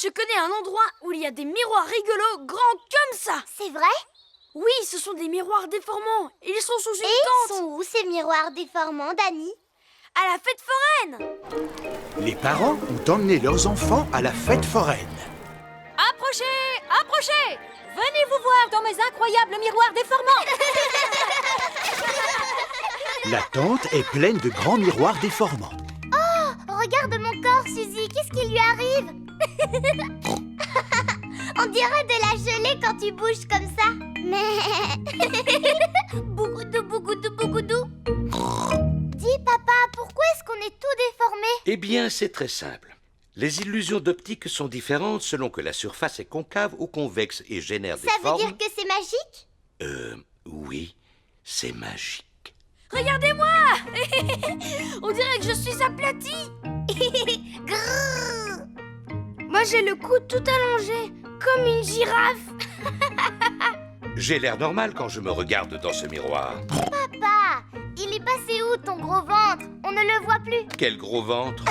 je connais un endroit où il y a des miroirs rigolos grands comme ça. C'est vrai? Oui, ce sont des miroirs déformants. Ils sont sous une Et ils tente. sont où ces miroirs déformants, Dani? À la fête foraine. Les parents ont emmené leurs enfants à la fête foraine. Approchez, approchez! Venez vous voir dans mes incroyables miroirs déformants! La tente est pleine de grands miroirs déformants. Oh, regarde mon corps, Suzy. Qu'est-ce qui lui arrive? On dirait de la gelée quand tu bouges comme ça. Mais... Bougoudou, bougoudou, bougoudou. Dis, papa, pourquoi est-ce qu'on est tout déformé? Eh bien, c'est très simple. Les illusions d'optique sont différentes selon que la surface est concave ou convexe et génère des Ça formes... veut dire que c'est magique? Oui, c'est magique. Regardez-moi. On dirait que je suis aplatie. Grrr. Moi, j'ai le cou tout allongé, comme une girafe. J'ai l'air normal quand je me regarde dans ce miroir. Papa, il est passé où ton gros ventre? On ne le voit plus. Quel gros ventre!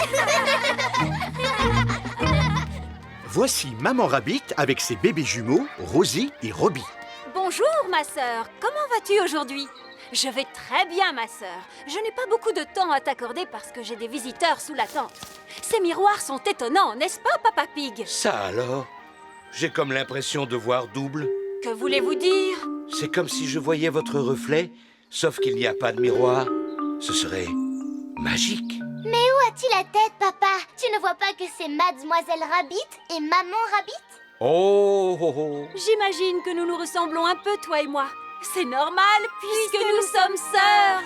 Voici Maman Rabbit avec ses bébés jumeaux, Rosie et Robbie. Bonjour, ma sœur. Comment vas-tu aujourd'hui? Je vais très bien, ma sœur. Je n'ai pas beaucoup de temps à t'accorder parce que j'ai des visiteurs sous la tente. Ces miroirs sont étonnants, n'est-ce pas, Papa Pig? Ça alors? J'ai comme l'impression de voir double. Que voulez-vous dire? C'est comme si je voyais votre reflet, sauf qu'il n'y a pas de miroir. Ce serait magique. Mais où a-t-il la tête, papa? Tu ne vois pas que c'est Mademoiselle Rabbit et Maman Rabbit? Oh, oh, oh. J'imagine que nous nous ressemblons un peu, toi et moi. C'est normal, puisque nous sommes sœurs.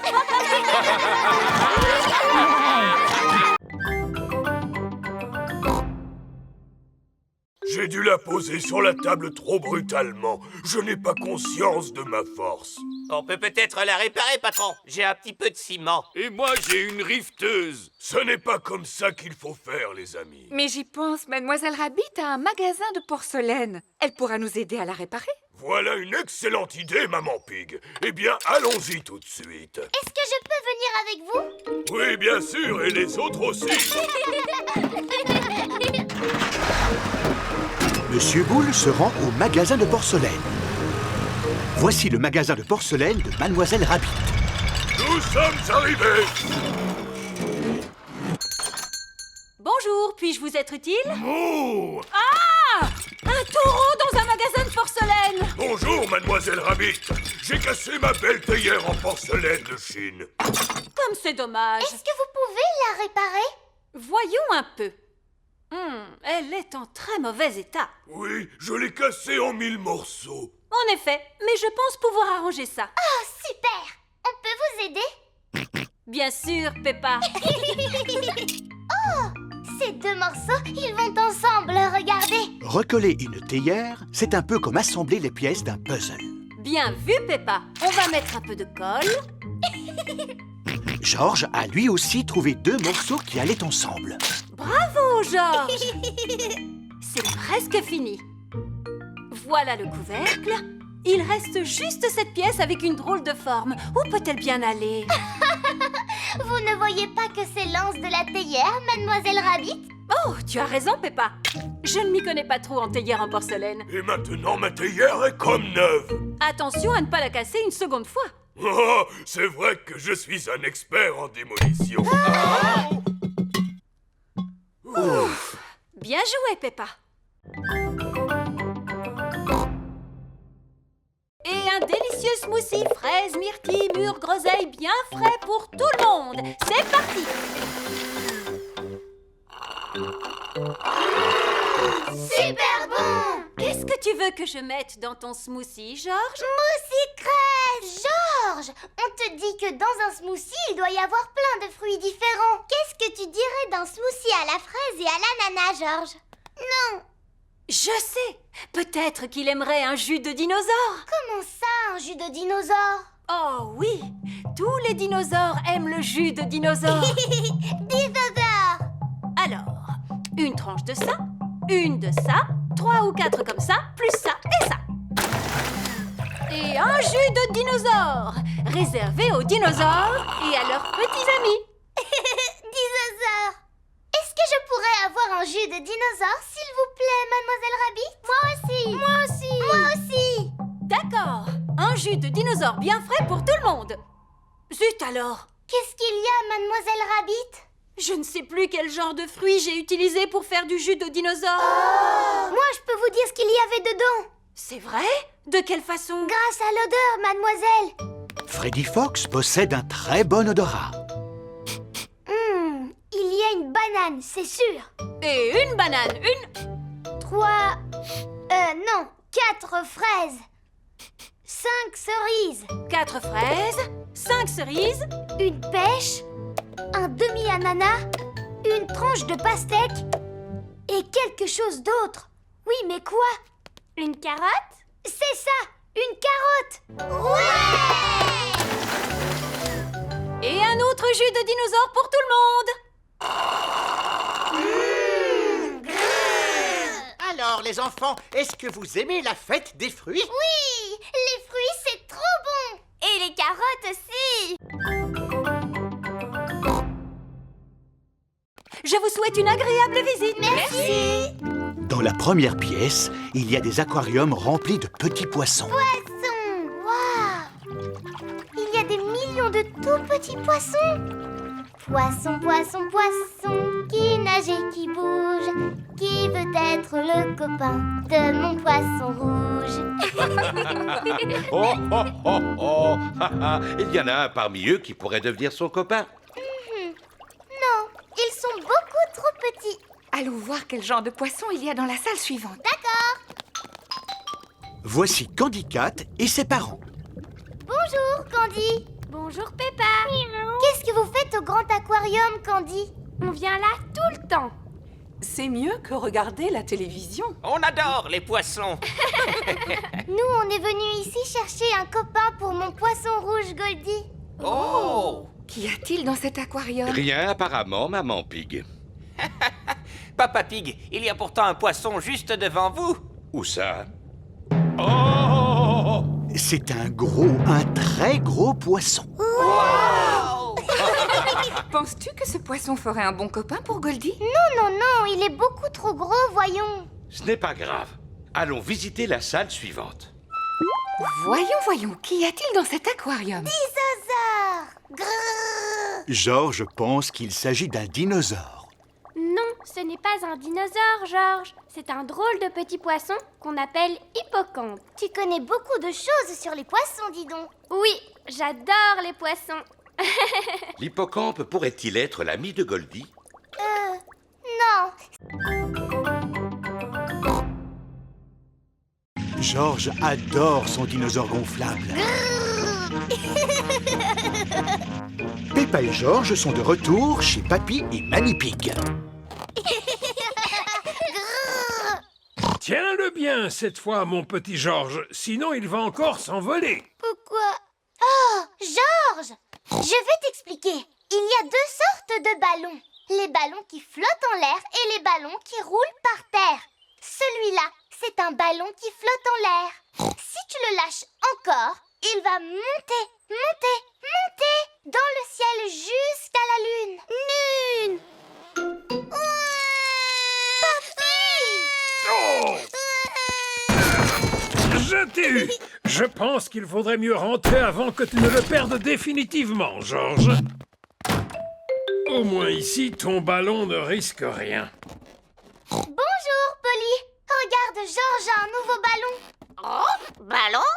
J'ai dû la poser sur la table trop brutalement. Je n'ai pas conscience de ma force. On peut peut-être la réparer, patron. J'ai un petit peu de ciment. Et moi, j'ai une rifteuse. Ce n'est pas comme ça qu'il faut faire, les amis. Mais j'y pense, Mademoiselle Rabbit a un magasin de porcelaine. Elle pourra nous aider à la réparer. Voilà une excellente idée, Maman Pig. Eh bien, allons-y tout de suite. Est-ce que je peux venir avec vous? Oui, bien sûr, et les autres aussi. Monsieur Boule se rend au magasin de porcelaine. Voici le magasin de porcelaine de Mademoiselle Rabbit. Nous sommes arrivés. Bonjour, puis-je vous être utile? Oh! Ah! Un taureau dans un magasin de porcelaine! Bonjour, Mademoiselle Rabbit. J'ai cassé ma belle théière en porcelaine de Chine. Comme c'est dommage. Est-ce que vous pouvez la réparer? Voyons un peu. Elle est en très mauvais état. Oui, je l'ai cassée en 1000 morceaux. En effet, mais je pense pouvoir arranger ça. Oh, super! On peut vous aider? Bien sûr, Peppa. Oh! Ces deux morceaux, ils vont ensemble, regardez! Recoller une théière, c'est un peu comme assembler les pièces d'un puzzle. Bien vu, Peppa. On va mettre un peu de colle. George a lui aussi trouvé deux morceaux qui allaient ensemble. Bravo, Georges! C'est presque fini. Voilà le couvercle. Il reste juste cette pièce avec une drôle de forme. Où peut-elle bien aller? Vous ne voyez pas que c'est l'anse de la théière, Mademoiselle Rabbit? Oh, tu as raison, Peppa. Je ne m'y connais pas trop en théière en porcelaine. Et maintenant, ma théière est comme neuve. Attention à ne pas la casser une seconde fois. Oh, c'est vrai que je suis un expert en démolition. Ouf. Bien joué, Peppa. Et un délicieux smoothie fraises, myrtilles, mûres, groseilles bien frais pour tout le monde. C'est parti! Super bon! Qu'est-ce que tu veux que je mette dans ton smoothie, Georges? Smoothie fraise! Georges, on te dit que dans un smoothie, il doit y avoir plein de fruits différents. Qu'est-ce que tu dirais d'un smoothie à la fraise et à l'ananas, Georges? Non! Je sais! Peut-être qu'il aimerait un jus de dinosaure. Comment ça, un jus de dinosaure? Oh oui! Tous les dinosaures aiment le jus de dinosaure. Dinosaure! Alors, une tranche de ça, une de ça, 3 ou 4 comme ça, plus ça et ça. Et un jus de dinosaure, réservé aux dinosaures et à leurs petits amis. Dinosaure! Est-ce que je pourrais avoir un jus de dinosaure, s'il vous plaît, Moi aussi. Moi aussi. D'accord. Un jus de dinosaure bien frais pour tout le monde. Zut alors. Qu'est-ce qu'il y a, Mademoiselle Rabbit? Je ne sais plus quel genre de fruit j'ai utilisé pour faire du jus de dinosaure. Moi, je peux vous dire ce qu'il y avait dedans. C'est vrai? De quelle façon? Grâce à l'odeur, mademoiselle. Freddy Fox possède un très bon odorat. Il y a une banane, c'est sûr. Et une banane, une... 4 fraises. 5 cerises. 4 fraises, 5 cerises, Une pêche. Un demi-ananas. Une tranche de pastèque. Et quelque chose d'autre. Oui, mais quoi? Une carotte? C'est ça, une carotte. Ouais! et un autre jus de dinosaure pour tout le monde. Alors, les enfants, est-ce que vous aimez la fête des fruits? Oui, les fruits, c'est trop bon. Et les carottes aussi. Je vous souhaite une agréable visite. Merci. Dans la première pièce, il y a des aquariums remplis de petits poissons. Poissons, waouh. Il y a des millions de tout petits poissons. Poisson, poisson, poisson, qui nage et qui bouge, qui veut être le copain de mon poisson rouge. Oh, oh, oh, oh. Il y en a un parmi eux qui pourrait devenir son copain. Non, ils sont beaucoup trop petits. Allons voir quel genre de poisson il y a dans la salle suivante. D'accord. Voici Candy Cat et ses parents. Bonjour, Candy. Bonjour, Peppa. Qu'est-ce que vous faites au grand aquarium, Candy? On vient là tout le temps. C'est mieux que regarder la télévision. On adore les poissons. Nous, on est venus ici chercher un copain pour mon poisson rouge Goldie. Oh! Qu'y a-t-il dans cet aquarium? Rien apparemment, maman Pig. Papa Pig, il y a pourtant un poisson juste devant vous. Où ça? Oh! C'est un très gros poisson. Penses-tu que ce poisson ferait un bon copain pour Goldie? Non, il est beaucoup trop gros, voyons. Ce n'est pas grave. Allons visiter la salle suivante. Voyons, qu'y a-t-il dans cet aquarium? Dinosaure. Grrr. George pense qu'il s'agit d'un dinosaure. Non, ce n'est pas un dinosaure, Georges. C'est un drôle de petit poisson qu'on appelle hippocampe. Tu connais beaucoup de choses sur les poissons, dis donc. Oui, j'adore les poissons. L'hippocampe pourrait-il être l'ami de Goldie? Non. George adore son dinosaure gonflable. Peppa et George sont de retour chez Papy et Mamie Pig. Tiens-le bien cette fois, mon petit George, sinon il va encore s'envoler. Pourquoi? Oh, Georges! Je vais t'expliquer. Il y a 2 sortes de ballons. Les ballons qui flottent en l'air et les ballons qui roulent par terre. Celui-là, c'est un ballon qui flotte en l'air. Si tu le lâches encore, il va monter dans le ciel jusqu'à la lune. Lune! Je t'ai eu. Je pense qu'il faudrait mieux rentrer avant que tu ne le perdes définitivement, George. Au moins ici, ton ballon ne risque rien. Bonjour, Polly. Regarde, Georges a un nouveau ballon. Oh, ballon?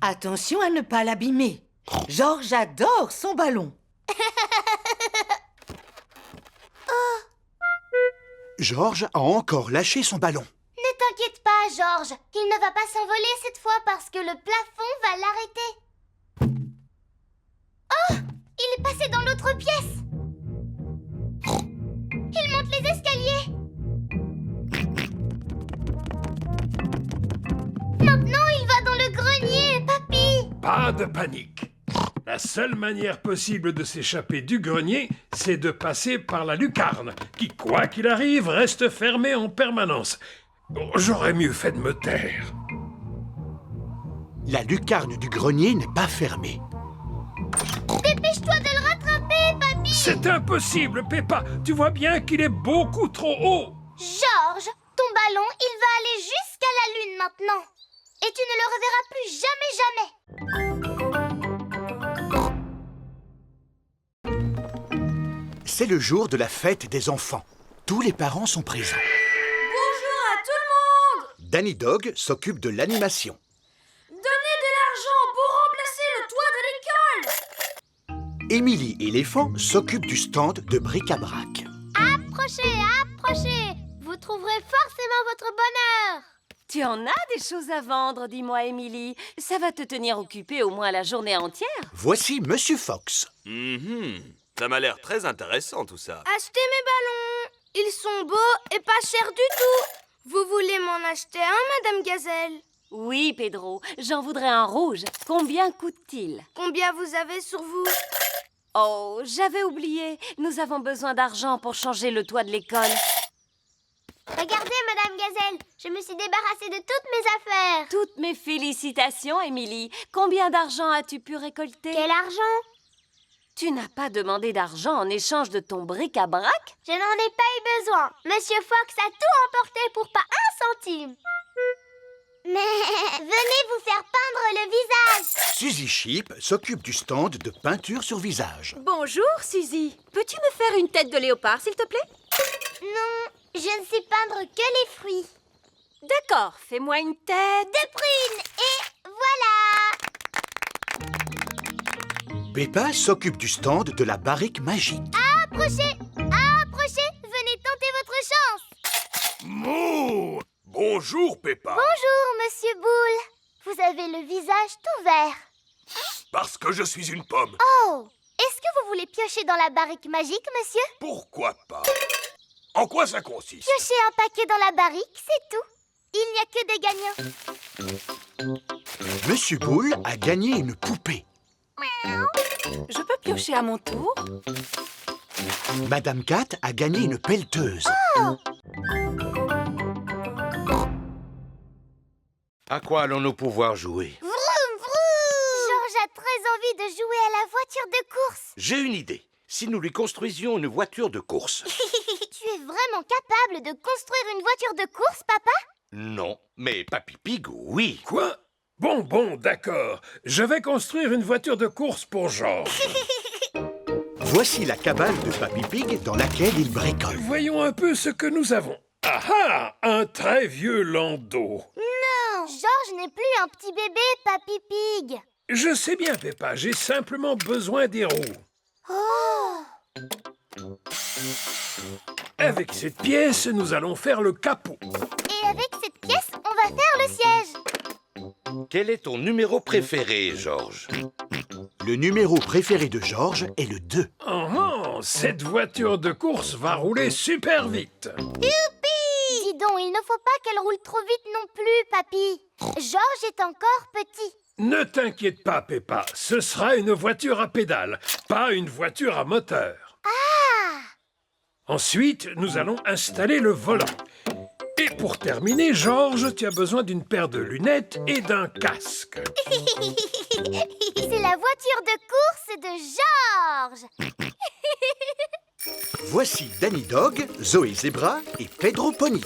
Attention à ne pas l'abîmer. Georges adore son ballon. George a encore lâché son ballon. Ne t'inquiète pas, Georges. Il ne va pas s'envoler cette fois parce que le plafond va l'arrêter. Oh! Il est passé dans l'autre pièce. Il monte les escaliers. Maintenant, il va dans le grenier, papy. Pas de panique. La seule manière possible de s'échapper du grenier, c'est de passer par la lucarne, qui, quoi qu'il arrive, reste fermée en permanence. Bon, j'aurais mieux fait de me taire. La lucarne du grenier n'est pas fermée. Dépêche-toi de le rattraper, papy. C'est impossible, Peppa. Tu vois bien qu'il est beaucoup trop haut. Georges, ton ballon, il va aller jusqu'à la lune maintenant. Et tu ne le reverras plus jamais, jamais. C'est le jour de la fête des enfants. Tous les parents sont présents. Bonjour à tout le monde. Danny Dog s'occupe de l'animation. Donnez de l'argent pour remplacer le toit de l'école. Émilie éléphant s'occupe du stand de bric-à-brac. Approchez, approchez. Vous trouverez forcément votre bonheur. Tu en as des choses à vendre, dis-moi, Émilie. Ça va te tenir occupée au moins la journée entière. Voici Monsieur Fox. Ça m'a l'air très intéressant tout ça. Achetez mes ballons. Ils sont beaux et pas chers du tout. Vous voulez m'en acheter un, Madame Gazelle? Oui, Pedro, j'en voudrais un rouge. Combien coûte-t-il? Combien vous avez sur vous? Oh, j'avais oublié. Nous avons besoin d'argent pour changer le toit de l'école. Regardez, Madame Gazelle, je me suis débarrassée de toutes mes affaires. Toutes mes félicitations, Émilie. Combien d'argent as-tu pu récolter? Quel argent? Tu n'as pas demandé d'argent en échange de ton bric-à-brac? Je n'en ai pas eu besoin. Monsieur Fox a tout emporté pour pas un centime. Mais venez vous faire peindre le visage. Suzy Sheep s'occupe du stand de peinture sur visage. Bonjour, Suzy. Peux-tu me faire une tête de léopard, s'il te plaît? Non, je ne sais peindre que les fruits. D'accord, fais-moi une tête. De prune, et voilà. Peppa s'occupe du stand de la barrique magique. Approchez, approchez, venez tenter votre chance. Mouh! Bonjour, Peppa. Bonjour, Monsieur Boule. Vous avez le visage tout vert. Parce que je suis une pomme. Oh, est-ce que vous voulez piocher dans la barrique magique, monsieur? Pourquoi pas? En quoi ça consiste? Piocher un paquet dans la barrique, c'est tout. Il n'y a que des gagnants. Monsieur Boule a gagné une poupée. Je peux piocher à mon tour? Madame Cat a gagné une pelleteuse. À quoi allons-nous pouvoir jouer? Vroom, vroom. Georges a très envie de jouer à la voiture de course. J'ai une idée. Si nous lui construisions une voiture de course. Tu es vraiment capable de construire une voiture de course, papa? Non, mais Papy Pig, oui. Quoi? Bon, d'accord. Je vais construire une voiture de course pour Georges. Voici la cabane de Papy Pig dans laquelle il bricole. Voyons un peu ce que nous avons. Ah ah! Un très vieux landau. Non, Georges n'est plus un petit bébé, Papy Pig. Je sais bien, Peppa, j'ai simplement besoin des roues. Oh! Avec cette pièce, nous allons faire le capot. Et avec cette pièce, on va faire le siège. Quel est ton numéro préféré, Georges? Le numéro préféré de Georges est le 2. Oh, cette voiture de course va rouler super vite. Youpi! Dis donc, il ne faut pas qu'elle roule trop vite non plus, papy. Georges est encore petit. Ne t'inquiète pas, Peppa, ce sera une voiture à pédales, pas une voiture à moteur. Ah! Ensuite, nous allons installer le volant. Et pour terminer, Georges, tu as besoin d'une paire de lunettes et d'un casque. C'est la voiture de course de Georges. Voici Danny Dog, Zoé Zebra et Pedro Pony.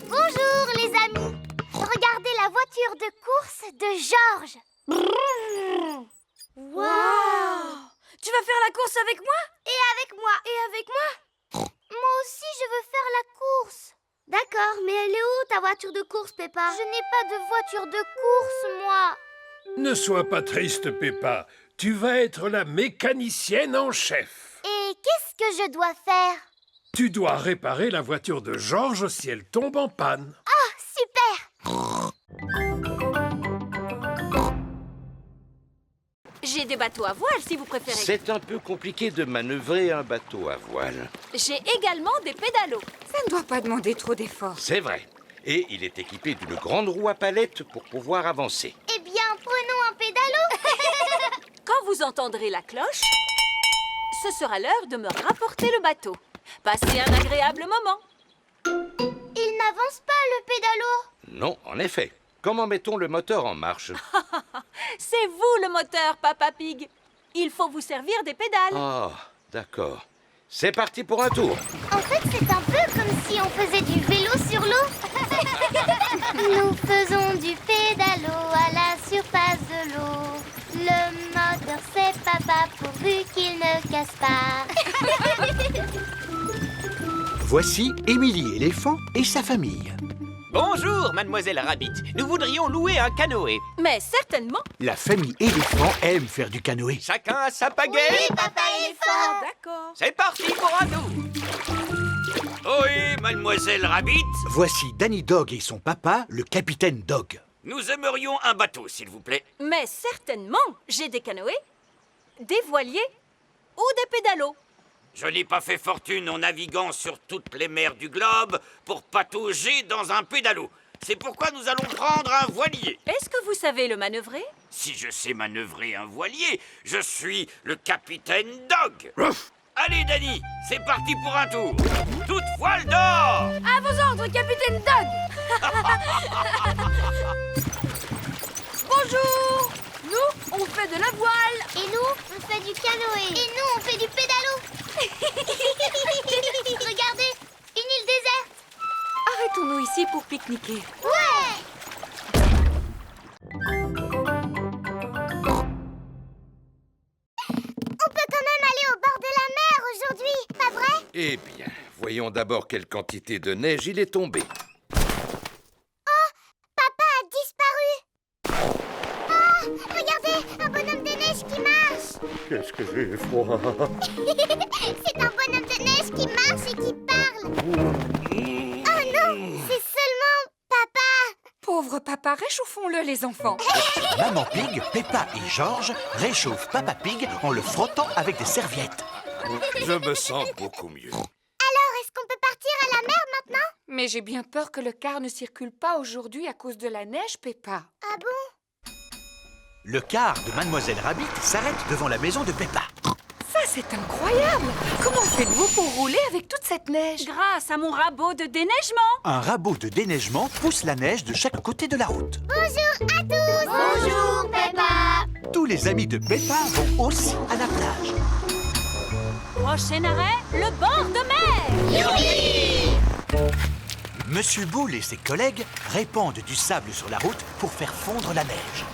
Bonjour, les amis. Regardez la voiture de course de Georges. Waouh! Tu vas faire la course avec moi? Et avec moi. Et avec moi? Moi aussi, je veux faire la course. D'accord, mais elle est où ta voiture de course, Peppa? Je n'ai pas de voiture de course, moi. Ne sois pas triste, Peppa. Tu vas être la mécanicienne en chef. Et qu'est-ce que je dois faire? Tu dois réparer la voiture de Georges si elle tombe en panne. Ah, super! J'ai des bateaux à voile, si vous préférez. C'est un peu compliqué de manœuvrer un bateau à voile. J'ai également des pédalos. Ça ne doit pas demander trop d'efforts. C'est vrai. Et il est équipé d'une grande roue à palette pour pouvoir avancer. Eh bien, prenons un pédalo. Quand vous entendrez la cloche, ce sera l'heure de me rapporter le bateau. Passez un agréable moment. Il n'avance pas, le pédalo. Non, en effet. Comment mettons le moteur en marche? C'est vous le moteur, Papa Pig. Il faut vous servir des pédales. Oh, d'accord. C'est parti pour un tour. En fait, c'est un peu comme si on faisait du vélo sur l'eau. Nous faisons du pédalo à la surface de l'eau. Le moteur c'est papa pourvu qu'il ne casse pas. Voici Émilie éléphant et sa famille. Bonjour, mademoiselle Rabbit. Nous voudrions louer un canoë. Mais certainement. La famille éléphant aime faire du canoë. Chacun a sa pagaie. Oui, papa éléphant. D'accord. C'est parti pour un tour. Oui, mademoiselle Rabbit. Voici Danny Dog et son papa, le capitaine Dog. Nous aimerions un bateau, s'il vous plaît. Mais certainement. J'ai des canoës, des voiliers ou des pédalos. Je n'ai pas fait fortune en naviguant sur toutes les mers du globe pour patauger dans un pédalo. C'est pourquoi nous allons prendre un voilier. Est-ce que vous savez le manœuvrer? Si je sais manœuvrer un voilier, je suis le capitaine Dog. Allez, Danny, c'est parti pour un tour. Toute voile d'or. À vos ordres, capitaine Dog. Bonjour. Nous, on fait de la voile. Et nous, on fait du canoë. Et nous, on fait du pédalo. Regardez, une île déserte. Arrêtons-nous ici pour pique-niquer. Ouais. On peut quand même aller au bord de la mer aujourd'hui, pas vrai? Eh bien, voyons d'abord quelle quantité de neige il est tombé. Oh, papa a disparu. Oh, regardez, un bonhomme de neige qui marche. Qu'est-ce que j'ai froid. C'est un bonhomme de neige qui marche et qui parle. Oh non, c'est seulement papa. Pauvre papa, réchauffons-le, les enfants. Maman Pig, Peppa et George réchauffent Papa Pig en le frottant avec des serviettes. Je me sens beaucoup mieux. Alors, est-ce qu'on peut partir à la mer maintenant? Mais j'ai bien peur que le car ne circule pas aujourd'hui à cause de la neige, Peppa. Ah bon? Le car de Mademoiselle Rabbit s'arrête devant la maison de Peppa. Ça, c'est incroyable! Comment faites-vous pour rouler avec toute cette neige? Grâce à mon rabot de déneigement. Un rabot de déneigement pousse la neige de chaque côté de la route. Bonjour à tous. Bonjour, Peppa. Tous les amis de Peppa vont aussi à la plage. Prochain arrêt, le bord de mer. Youpi! Monsieur Boule et ses collègues répandent du sable sur la route pour faire fondre la neige.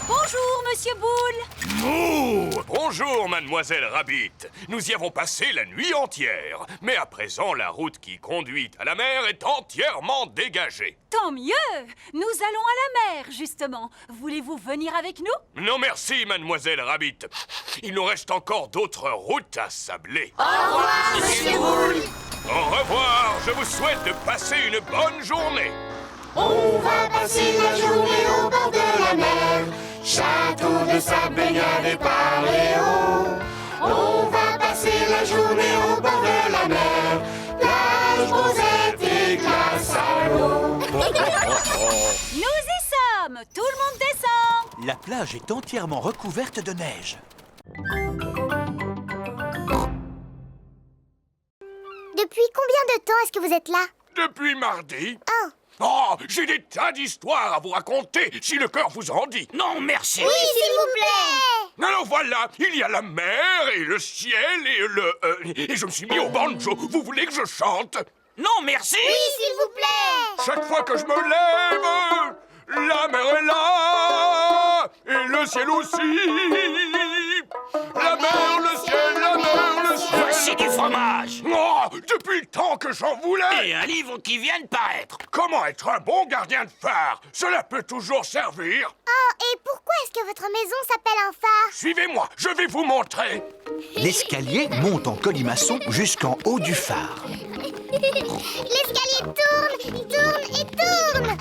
Bonjour, Monsieur Boule. Mouh! Bonjour, mademoiselle Rabbit. Nous y avons passé la nuit entière. Mais à présent, la route qui conduit à la mer est entièrement dégagée. Tant mieux. Nous allons à la mer, justement. Voulez-vous venir avec nous? Non merci, mademoiselle Rabbit. Il nous reste encore d'autres routes à sabler. Au revoir, Monsieur Boule. Au revoir. Je vous souhaite de passer une bonne journée. On va passer la journée au bord de la mer. Château de sable, baignade et paléo. On va passer la journée au bord de la mer. Plage, rosette et glace à l'eau. Nous y sommes. Tout le monde descend. La plage est entièrement recouverte de neige. Depuis combien de temps est-ce que vous êtes là? Depuis mardi. Oh. Oh, j'ai des tas d'histoires à vous raconter, si le cœur vous en dit. Non, merci. Oui, s'il vous plaît. Alors voilà, il y a la mer et le ciel et je me suis mis au banjo. Vous voulez que je chante? Non, merci. Oui, s'il vous plaît. Chaque fois que je me lève, la mer est là et le ciel aussi. La mer, le ciel, la mer, le ciel. Voici du fromage. Oh, depuis le temps que j'en voulais. Et un livre qui vient de paraître. Comment être un bon gardien de phare? Cela peut toujours servir. Oh, et pourquoi est-ce que votre maison s'appelle un phare? Suivez-moi, je vais vous montrer. L'escalier monte en colimaçon jusqu'en haut du phare. L'escalier tourne et tourne.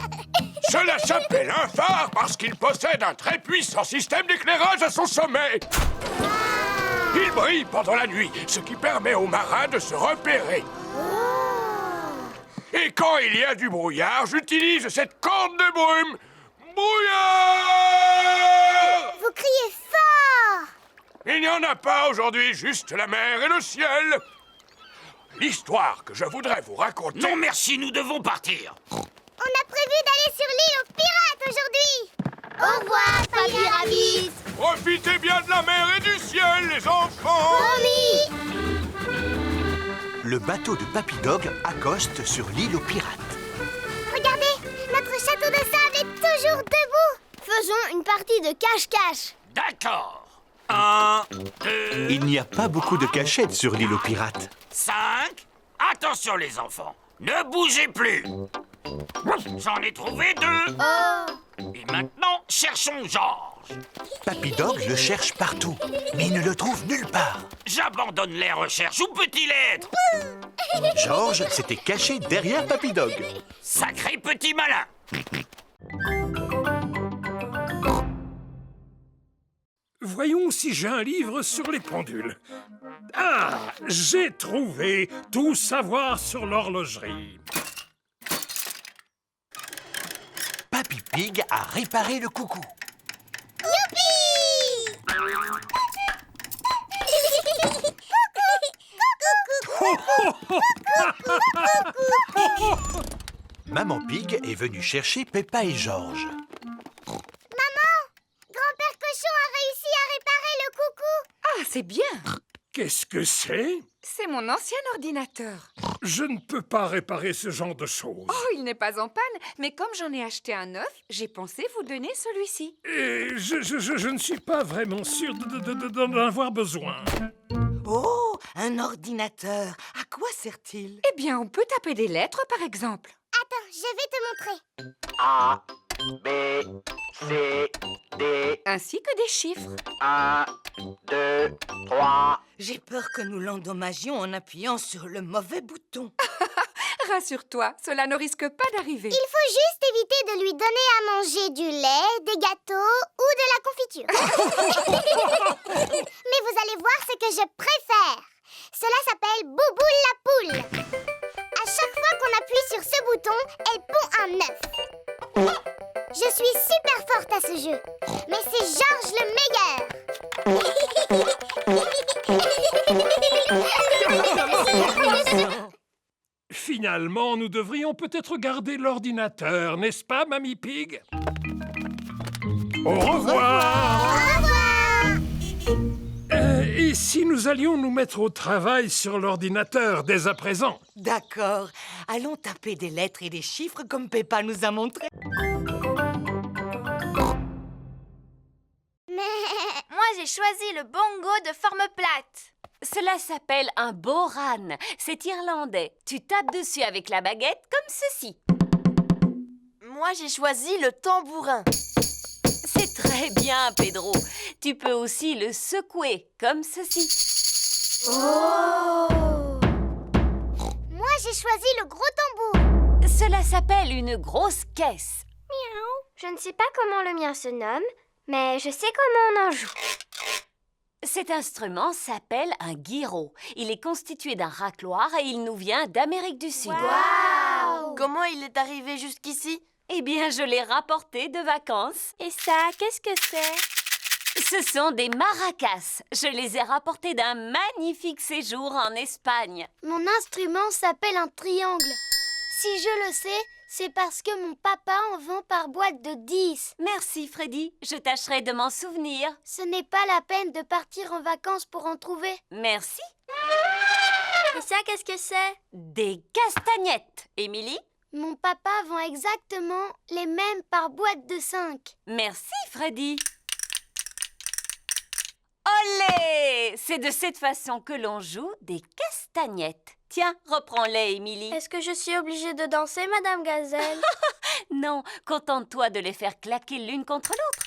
Cela s'appelle un phare parce qu'il possède un très puissant système d'éclairage à son sommet. Il brille pendant la nuit, ce qui permet aux marins de se repérer. Et quand il y a du brouillard, j'utilise cette corne de brume. Brouillard! Vous criez fort. Il n'y en a pas aujourd'hui, juste la mer et le ciel. L'histoire que je voudrais vous raconter... Non, merci, nous devons partir. On a prévu d'aller sur l'île aux pirates aujourd'hui. Au revoir, Papy Rabbit. Profitez bien de la mer et du ciel, les enfants. Promis. Le bateau de Papy Dog accoste sur l'île aux pirates. Regardez, une partie de cache-cache. D'accord. 1, 2, Il n'y a pas beaucoup de cachettes sur l'île aux pirates. 5. Attention les enfants, ne bougez plus. J'en ai trouvé 2. Et maintenant, cherchons Georges. Papy Dog le cherche partout, mais il ne le trouve nulle part. J'abandonne les recherches. Où peut-il être? Georges s'était caché derrière Papy Dog. Sacré petit malin. Voyons si j'ai un livre sur les pendules. Ah, j'ai trouvé Tout savoir sur l'horlogerie. Papy Pig a réparé le coucou. Maman Pig est venue chercher Peppa et Georges. Grand-père Cochon a réussi à réparer le coucou. Ah, c'est bien. Qu'est-ce que c'est? C'est mon ancien ordinateur. Je ne peux pas réparer ce genre de choses. Oh, il n'est pas en panne, mais comme j'en ai acheté un neuf, j'ai pensé vous donner celui-ci. Et je ne suis pas vraiment sûr d'en avoir besoin. Oh, un ordinateur. À quoi sert-il? Eh bien, on peut taper des lettres, par exemple. Attends, je vais te montrer. A, B, C, D, Ainsi que des chiffres. 1, 2, 3. J'ai peur que nous l'endommagions en appuyant sur le mauvais bouton. Rassure-toi, cela ne risque pas d'arriver. Il faut juste éviter de lui donner à manger du lait, des gâteaux ou de la confiture. Mais vous allez voir ce que je préfère. Cela s'appelle Bouboule la poule. À chaque fois qu'on appuie sur ce bouton, elle pond un œuf. Je suis super forte à ce jeu, mais c'est Georges le meilleur. Finalement, nous devrions peut-être garder l'ordinateur, n'est-ce pas, Mamie Pig? Au revoir! Et si nous allions nous mettre au travail sur l'ordinateur dès à présent? D'accord. Allons taper des lettres et des chiffres comme Peppa nous a montré. Moi, j'ai choisi le bongo de forme plate. Cela s'appelle un boran. C'est irlandais. Tu tapes dessus avec la baguette comme ceci. Moi, j'ai choisi le tambourin. C'est très bien, Pedro. Tu peux aussi le secouer comme ceci. Moi, j'ai choisi le gros tambour. Cela s'appelle une grosse caisse. Je ne sais pas comment le mien se nomme, mais je sais comment on en joue. Cet instrument s'appelle un guiro. Il est constitué d'un racloir et il nous vient d'Amérique du Sud. Waouh! Comment il est arrivé jusqu'ici? Eh bien, je l'ai rapporté de vacances. Et ça, qu'est-ce que c'est? Ce sont des maracas. Je les ai rapportés d'un magnifique séjour en Espagne. Mon instrument s'appelle un triangle. Si je le sais, c'est parce que mon papa en vend par boîte de 10. Merci, Freddy. Je tâcherai de m'en souvenir. Ce n'est pas la peine de partir en vacances pour en trouver. Merci. Et ça, qu'est-ce que c'est? Des castagnettes. Émilie? Mon papa vend exactement les mêmes par boîte de 5. Merci, Freddy. Olé! C'est de cette façon que l'on joue des castagnettes. Tiens, reprends-les, Émilie. Est-ce que je suis obligée de danser, Madame Gazelle? Non, contente-toi de les faire claquer l'une contre l'autre.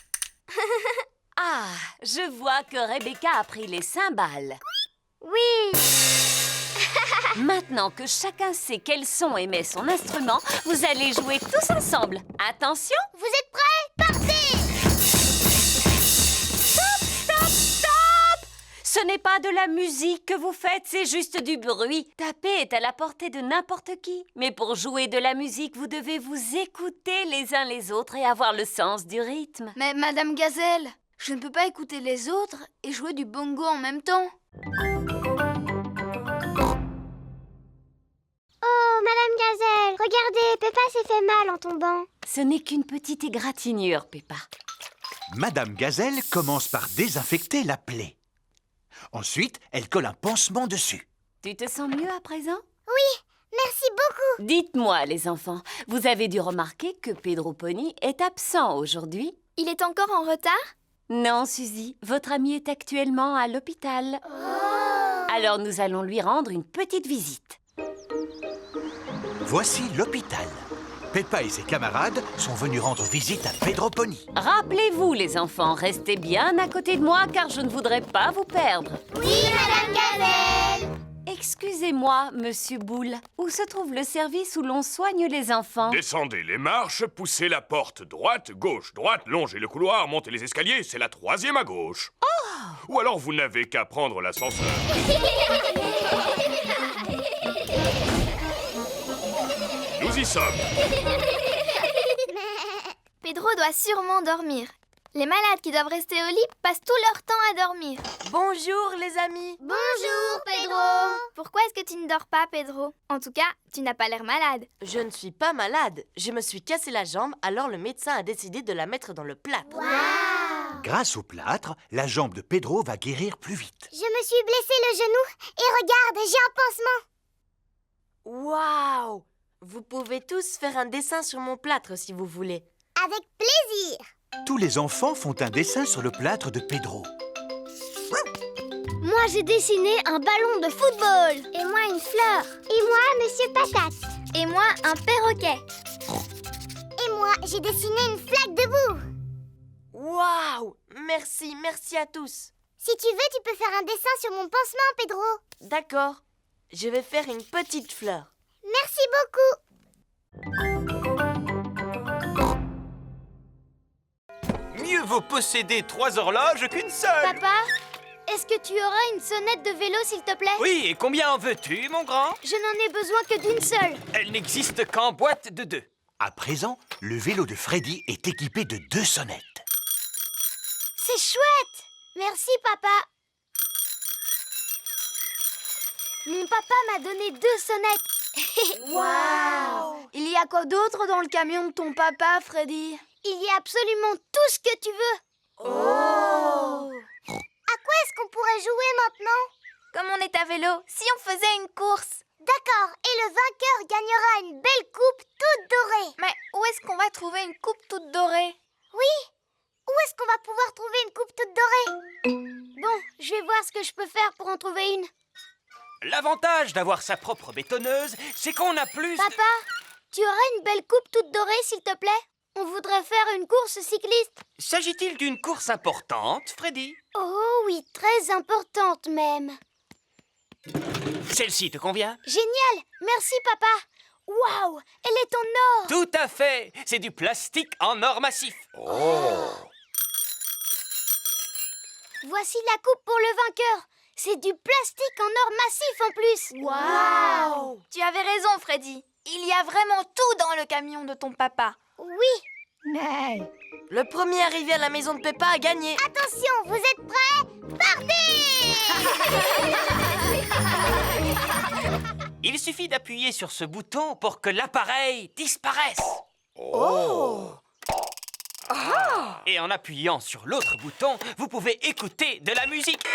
Ah, je vois que Rebecca a pris les cymbales. Oui! Maintenant que chacun sait quel son émet son instrument, vous allez jouer tous ensemble. Attention! Vous êtes prêts? Partez! Stop, stop, stop! Ce n'est pas de la musique que vous faites, c'est juste du bruit. Taper est à la portée de n'importe qui. Mais pour jouer de la musique, vous devez vous écouter les uns les autres et avoir le sens du rythme. Mais Madame Gazelle, je ne peux pas écouter les autres et jouer du bongo en même temps. Oh, Madame Gazelle, regardez, Peppa s'est fait mal en tombant. Ce n'est qu'une petite égratignure, Peppa. Madame Gazelle commence par désinfecter la plaie. Ensuite, elle colle un pansement dessus. Tu te sens mieux à présent? Oui, merci beaucoup. Dites-moi, les enfants, vous avez dû remarquer que Pedro Pony est absent aujourd'hui. Il est encore en retard? Non, Suzy, votre ami est actuellement à l'hôpital. Alors nous allons lui rendre une petite visite. Voici l'hôpital. Peppa et ses camarades sont venus rendre visite à Pedro Pony. Rappelez-vous, les enfants, restez bien à côté de moi car je ne voudrais pas vous perdre. Oui, Madame Gazelle. Excusez-moi, Monsieur Boule. Où se trouve le service où l'on soigne les enfants? Descendez les marches, poussez la porte droite, gauche, droite, longez le couloir, montez les escaliers, c'est la 3e à gauche. Ou alors vous n'avez qu'à prendre l'ascenseur. Nous y sommes. Pedro doit sûrement dormir. Les malades qui doivent rester au lit passent tout leur temps à dormir. Bonjour les amis. Bonjour, Pedro. Pourquoi est-ce que tu ne dors pas, Pedro? En tout cas, tu n'as pas l'air malade. Je ne suis pas malade. Je me suis cassé la jambe, alors le médecin a décidé de la mettre dans le plâtre. Grâce au plâtre, la jambe de Pedro va guérir plus vite. Je me suis blessé le genou et regarde, j'ai un pansement. Waouh! Vous pouvez tous faire un dessin sur mon plâtre si vous voulez. Avec plaisir. Tous les enfants font un dessin sur le plâtre de Pedro. Moi, j'ai dessiné un ballon de football. Et moi, une fleur. Et moi, Monsieur Patate. Et moi, un perroquet. Et moi, j'ai dessiné une flaque de boue. Waouh! Merci à tous. Si tu veux, tu peux faire un dessin sur mon pansement, Pedro. D'accord. Je vais faire une petite fleur. Merci beaucoup. Mieux vaut posséder 3 horloges qu'une seule. Papa, est-ce que tu auras une sonnette de vélo, s'il te plaît? Oui, et combien en veux-tu, mon grand? Je n'en ai besoin que d'une seule. Elle n'existe qu'en boîte de 2. À présent, le vélo de Freddy est équipé de 2 sonnettes. C'est chouette. Merci, papa. Mon papa m'a donné 2 sonnettes. Waouh! Il y a quoi d'autre dans le camion de ton papa, Freddy? Il y a absolument tout ce que tu veux. Oh! À quoi est-ce qu'on pourrait jouer maintenant? Comme on est à vélo, si on faisait une course. D'accord, et le vainqueur gagnera une belle coupe toute dorée. Mais où est-ce qu'on va trouver une coupe toute dorée? Oui, où est-ce qu'on va pouvoir trouver une coupe toute dorée? Bon, je vais voir ce que je peux faire pour en trouver une. L'avantage d'avoir sa propre bétonneuse, c'est qu'on a plus... Papa, tu aurais une belle coupe toute dorée, s'il te plaît? On voudrait faire une course cycliste. S'agit-il d'une course importante, Freddy? Oh oui, très importante même. Celle-ci te convient? Génial, merci papa. Waouh, elle est en or. Tout à fait. C'est du plastique en or massif. Oh! Voici la coupe pour le vainqueur. C'est du plastique en or massif en plus. Waouh! Tu avais raison, Freddy. Il y a vraiment tout dans le camion de ton papa. Oui. Le premier arrivé à la maison de Peppa a gagné. Attention, vous êtes prêts? Partez! Il suffit d'appuyer sur ce bouton pour que l'appareil disparaisse. Oh! Et en appuyant sur l'autre bouton, vous pouvez écouter de la musique.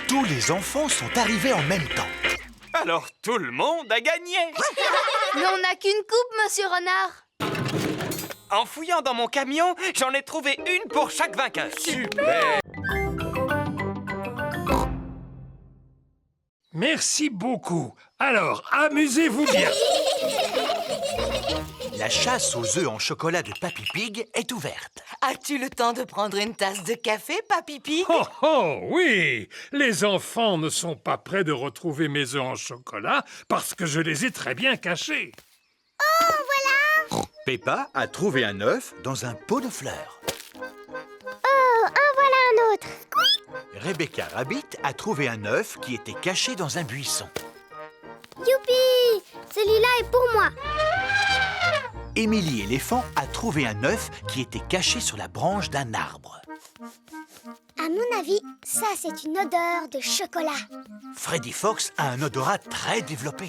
Tous les enfants sont arrivés en même temps. Alors tout le monde a gagné. Mais on n'a qu'une coupe, monsieur Renard. En fouillant dans mon camion, j'en ai trouvé une pour chaque vainqueur. Super! Merci beaucoup. Alors, amusez-vous bien. La chasse aux œufs en chocolat de Papy Pig est ouverte. As-tu le temps de prendre une tasse de café, Papy Pig? Oh, oh, oui! Les enfants ne sont pas prêts de retrouver mes œufs en chocolat parce que je les ai très bien cachés. Oh, voilà! Peppa a trouvé un œuf dans un pot de fleurs. Oh, en voilà un autre. Rebecca Rabbit a trouvé un œuf qui était caché dans un buisson. Youpi! Celui-là est pour moi. Émilie Éléphant a trouvé un œuf qui était caché sur la branche d'un arbre. À mon avis, ça c'est une odeur de chocolat. Freddy Fox a un odorat très développé.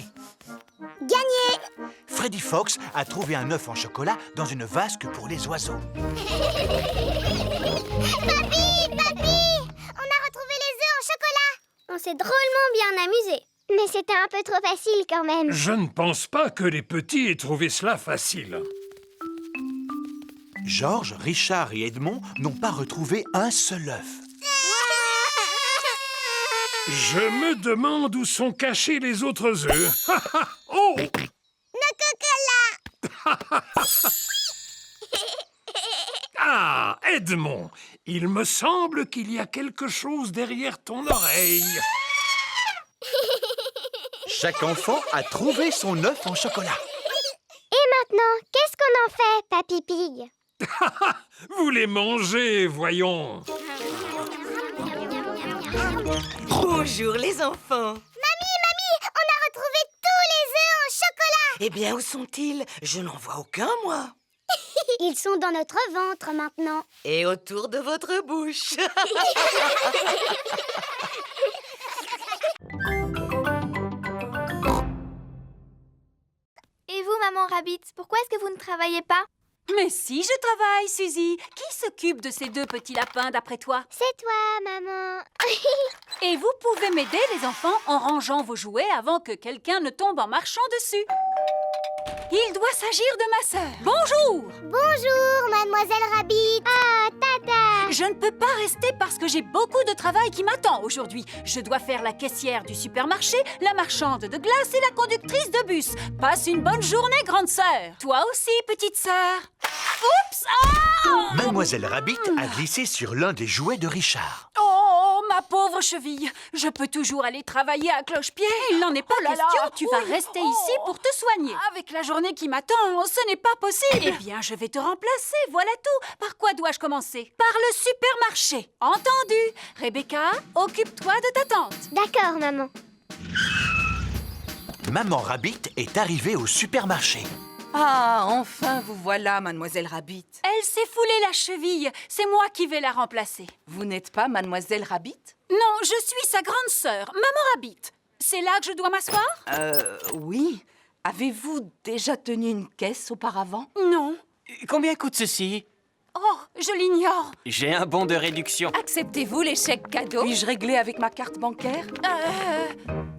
Gagné! Freddy Fox a trouvé un œuf en chocolat dans une vasque pour les oiseaux. Papy! Papy! On a retrouvé les œufs en chocolat! On s'est drôlement bien amusé. Mais c'était un peu trop facile quand même. Je ne pense pas que les petits aient trouvé cela facile. Georges, Richard et Edmond n'ont pas retrouvé un seul œuf. Je me demande où sont cachés les autres œufs. Oh! Nos cocolas! Ah, Edmond, il me semble qu'il y a quelque chose derrière ton oreille. Chaque enfant a trouvé son œuf en chocolat. Et maintenant, qu'est-ce qu'on en fait, Papy Pig? Vous les mangez, voyons. Bonjour les enfants. Mamie, on a retrouvé tous les œufs en chocolat. Eh bien, où sont-ils? Je n'en vois aucun, moi. Ils sont dans notre ventre maintenant. Et autour de votre bouche. Et vous, maman Rabbit, pourquoi est-ce que vous ne travaillez pas? Mais si, je travaille, Suzy. Qui s'occupe de ces deux petits lapins, d'après toi? C'est toi, maman. Et vous pouvez m'aider, les enfants, en rangeant vos jouets avant que quelqu'un ne tombe en marchant dessus. Il doit s'agir de ma sœur. Bonjour! Bonjour, mademoiselle Rabbit. Ah, tata. Je ne peux pas rester parce que j'ai beaucoup de travail qui m'attend aujourd'hui. Je dois faire la caissière du supermarché, la marchande de glace et la conductrice de bus. Passe une bonne journée, grande sœur. Toi aussi, petite sœur. Oups! Ah! Mademoiselle Rabbit a glissé sur l'un des jouets de Richard. Oh, ma pauvre cheville. Je peux toujours aller travailler à cloche-pied. Il n'en est pas question. Tu vas rester ici pour te soigner. Avec la journée qui m'attend, ce n'est pas possible. Eh bien, je vais te remplacer, voilà tout. Par quoi dois-je commencer? Par le supermarché. Entendu? Rebecca, occupe-toi de ta tante. D'accord, maman. Maman Rabbit est arrivée au supermarché. Ah, enfin vous voilà, mademoiselle Rabbit. Elle s'est foulée la cheville. C'est moi qui vais la remplacer. Vous n'êtes pas mademoiselle Rabbit? Non, je suis sa grande sœur, Maman Rabbit. C'est là que je dois m'asseoir? Oui. Avez-vous déjà tenu une caisse auparavant? Non. Combien coûte ceci? Oh, je l'ignore. J'ai un bon de réduction. Acceptez-vous les chèques cadeaux? Puis-je régler avec ma carte bancaire?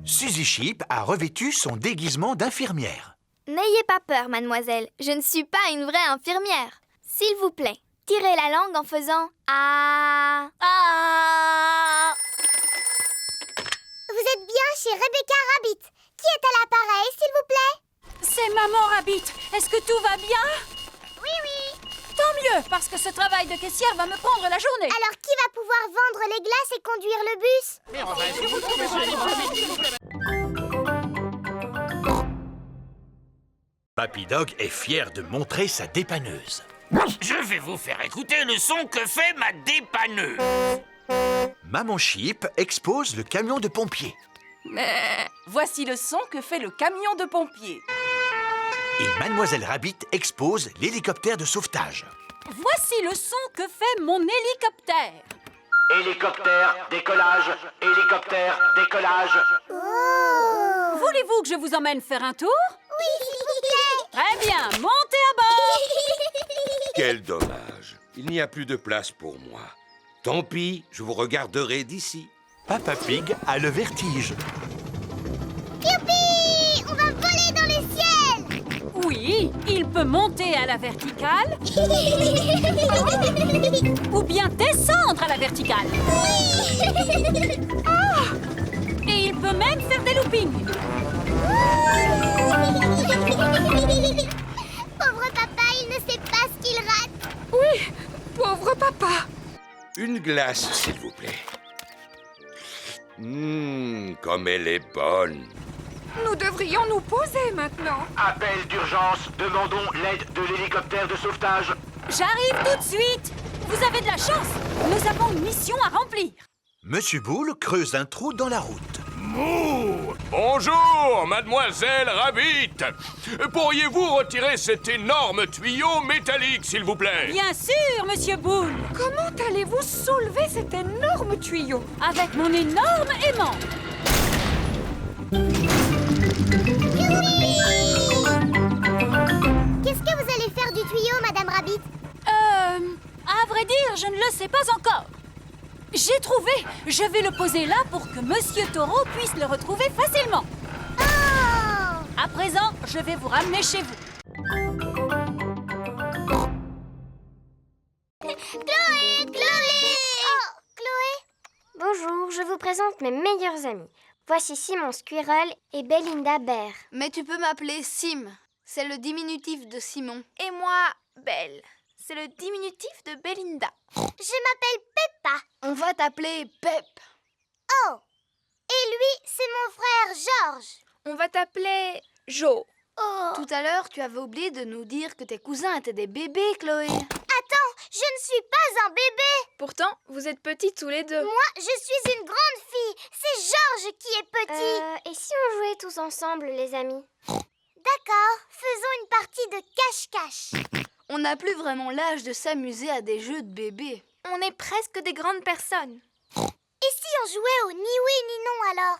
Suzy Sheep a revêtu son déguisement d'infirmière. N'ayez pas peur, mademoiselle. Je ne suis pas une vraie infirmière. S'il vous plaît, tirez la langue en faisant « Ah ». Ah! Vous êtes bien chez Rebecca Rabbit. Qui est à l'appareil, s'il vous plaît? C'est Maman Rabbit. Est-ce que tout va bien? Oui, oui. Tant mieux, parce que ce travail de caissière va me prendre la journée. Alors qui va pouvoir vendre les glaces et conduire le bus? Papy Dog est fier de montrer sa dépanneuse. Je vais vous faire écouter le son que fait ma dépanneuse. Maman Sheep expose le camion de pompiers. Voici le son que fait le camion de pompiers. Et Mademoiselle Rabbit expose l'hélicoptère de sauvetage. Voici le son que fait mon hélicoptère. Hélicoptère, décollage, hélicoptère, décollage. Oh! Voulez-vous que je vous emmène faire un tour? Oui, s'il vous plaît. Très bien, montez à bord. Quel dommage. Il n'y a plus de place pour moi. Tant pis, je vous regarderai d'ici. Papa Pig a le vertige. Youpi! On va voler dans le ciel! Oui, il peut monter à la verticale ou bien descendre à la verticale. Et il peut même faire des loopings. Pauvre papa, il ne sait pas ce qu'il rate. Oui, pauvre papa. Une glace, s'il vous plaît. Comme elle est bonne. Nous devrions nous poser maintenant. Appel d'urgence, demandons l'aide de l'hélicoptère de sauvetage. J'arrive tout de suite. Vous avez de la chance. Nous avons une mission à remplir. Monsieur Boule creuse un trou dans la route. Mouh! Bonjour, mademoiselle Rabbit. Pourriez-vous retirer cet énorme tuyau métallique, s'il vous plaît? Bien sûr, Monsieur Boule. Comment allez-vous soulever cet énorme tuyau? Avec mon énorme aimant. Qu'est-ce que vous allez faire du tuyau, Madame Rabbit? À vrai dire, je ne le sais pas encore. J'ai trouvé! Je vais le poser là pour que Monsieur Taureau puisse le retrouver facilement. À présent, je vais vous ramener chez vous. Chloé! Chloé! Oh, Chloé! Bonjour, je vous présente mes meilleurs amis. Voici Simon Squirrel et Belinda Bear. Mais tu peux m'appeler Sim. C'est le diminutif de Simon. Et moi, Belle. C'est le diminutif de Belinda. Je m'appelle Peppa. On va t'appeler Pep. Oh! Et lui, c'est mon frère Georges. On va t'appeler Joe. Oh! Tout à l'heure, tu avais oublié de nous dire que tes cousins étaient des bébés, Chloé. Attends, je ne suis pas un bébé. Pourtant, vous êtes petits tous les deux. Moi, je suis une grande fille. C'est Georges qui est petit. Et si on jouait tous ensemble, les amis? D'accord, faisons une partie de cache-cache. On n'a plus vraiment l'âge de s'amuser à des jeux de bébés. On est presque des grandes personnes. Et si on jouait au ni oui ni non alors?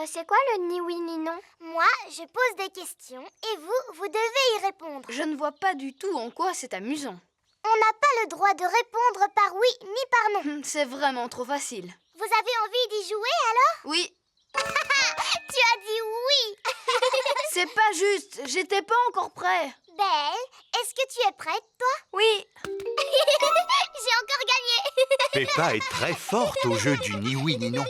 C'est quoi le ni oui ni non? Moi, je pose des questions et vous devez y répondre. Je ne vois pas du tout en quoi c'est amusant. On n'a pas le droit de répondre par oui ni par non. C'est vraiment trop facile. Vous avez envie d'y jouer alors? Oui. Tu as dit oui. C'est pas juste, j'étais pas encore prêt. Belle, est-ce que tu es prête, toi? Oui. J'ai encore gagné. Peppa est très forte au jeu du ni oui ni non.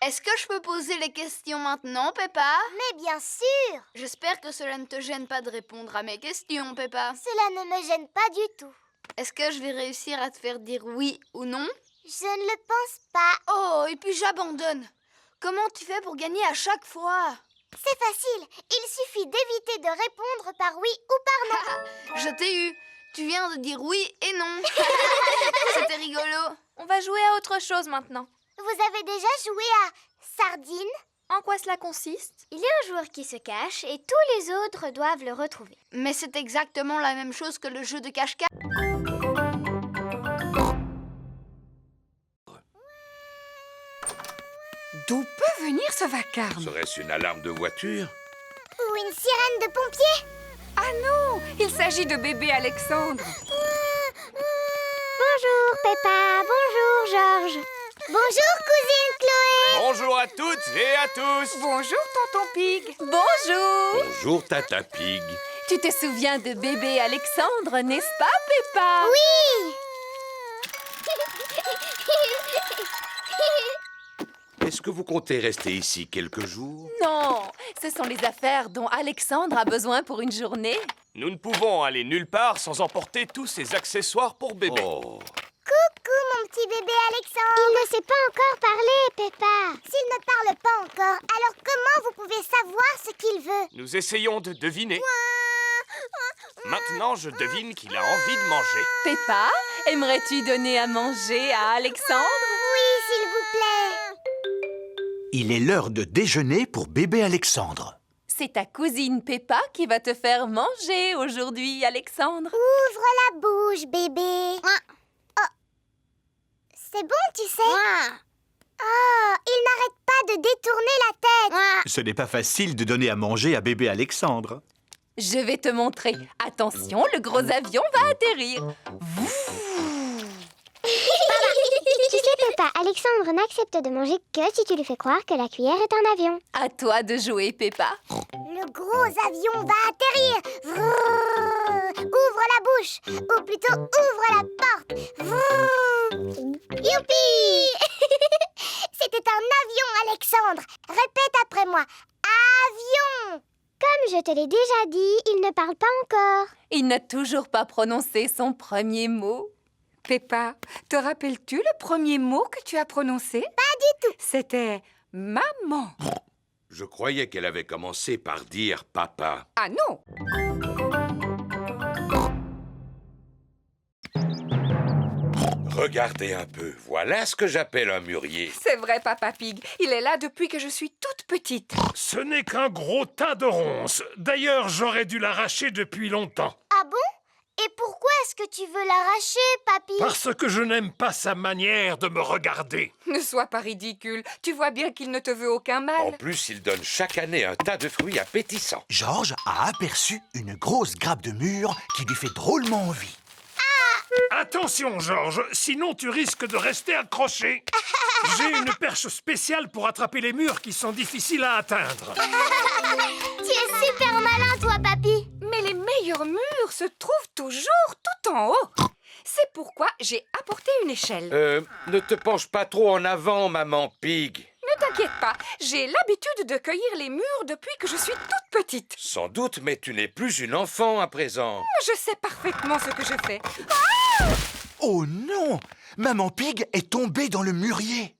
Est-ce que je peux poser les questions maintenant, Peppa? Mais bien sûr. J'espère que cela ne te gêne pas de répondre à mes questions, Peppa. Cela ne me gêne pas du tout. Est-ce que je vais réussir à te faire dire oui ou non? Je ne le pense pas. Oh, et puis j'abandonne. Comment tu fais pour gagner à chaque fois? C'est facile. Il suffit d'éviter de répondre par oui ou par non. Je t'ai eu. Tu viens de dire oui et non. C'était rigolo. On va jouer à autre chose maintenant. Vous avez déjà joué à Sardine? En quoi cela consiste? Il y a un joueur qui se cache et tous les autres doivent le retrouver. Mais c'est exactement la même chose que le jeu de cache-cache. D'où peut venir ce vacarme? Serait-ce une alarme de voiture? Ou une sirène de pompier? Ah non, il s'agit de bébé Alexandre. Bonjour Peppa, bonjour Georges. Bonjour cousine Chloé. Bonjour à toutes et à tous. Bonjour tonton Pig. Bonjour! Bonjour, Tata Pig. Tu te souviens de bébé Alexandre, n'est-ce pas, Peppa? Oui. Est-ce que vous comptez rester ici quelques jours? Non, ce sont les affaires dont Alexandre a besoin pour une journée. Nous ne pouvons aller nulle part sans emporter tous ces accessoires pour bébé. Oh, Coucou mon petit bébé Alexandre. Il ne sait pas encore parler, Peppa. S'il ne parle pas encore, alors comment vous pouvez savoir ce qu'il veut? Nous essayons de deviner. Maintenant, je devine qu'il a envie de manger. Peppa, aimerais-tu donner à manger à Alexandre? Oui, s'il vous plaît. Il est l'heure de déjeuner pour bébé Alexandre. C'est ta cousine Peppa qui va te faire manger aujourd'hui, Alexandre. Ouvre la bouche, bébé. Oh. C'est bon, tu sais. Oh, il n'arrête pas de détourner la tête. Ce n'est pas facile de donner à manger à bébé Alexandre. Je vais te montrer. Attention, le gros avion va atterrir. Tu sais, Peppa, Alexandre n'accepte de manger que si tu lui fais croire que la cuillère est un avion. À toi de jouer, Peppa. Le gros avion va atterrir. Ouvre la bouche. Ou plutôt, ouvre la porte. Youpi. C'était un avion, Alexandre. Répète après moi. Avion. Comme je te l'ai déjà dit, il ne parle pas encore. Il n'a toujours pas prononcé son premier mot. Peppa, te rappelles-tu le premier mot que tu as prononcé? Pas du tout. C'était maman. je croyais qu'elle avait commencé par dire papa. Ah non! Regardez un peu, voilà ce que j'appelle un mûrier. C'est vrai, Papa Pig. Il est là depuis que je suis toute petite. Ce n'est qu'un gros tas de ronces. D'ailleurs, j'aurais dû l'arracher depuis longtemps. Ah bon? Et pourquoi est-ce que tu veux l'arracher, papy? Parce que je n'aime pas sa manière de me regarder. Ne sois pas ridicule. Tu vois bien qu'il ne te veut aucun mal. En plus, il donne chaque année un tas de fruits appétissants. Georges a aperçu une grosse grappe de mûres qui lui fait drôlement envie. Ah! Attention, Georges, sinon tu risques de rester accroché. J'ai une perche spéciale pour attraper les murs qui sont difficiles à atteindre. Tu es super malin, toi, papy. Mais les meilleurs murs se trouvent toujours tout en haut. C'est pourquoi j'ai apporté une échelle. Ne te penche pas trop en avant, maman Pig. Ne t'inquiète pas, j'ai l'habitude de cueillir les murs depuis que je suis toute petite. Sans doute, mais tu n'es plus une enfant à présent. Je sais parfaitement ce que je fais. Oh non! Maman Pig est tombée dans le mûrier.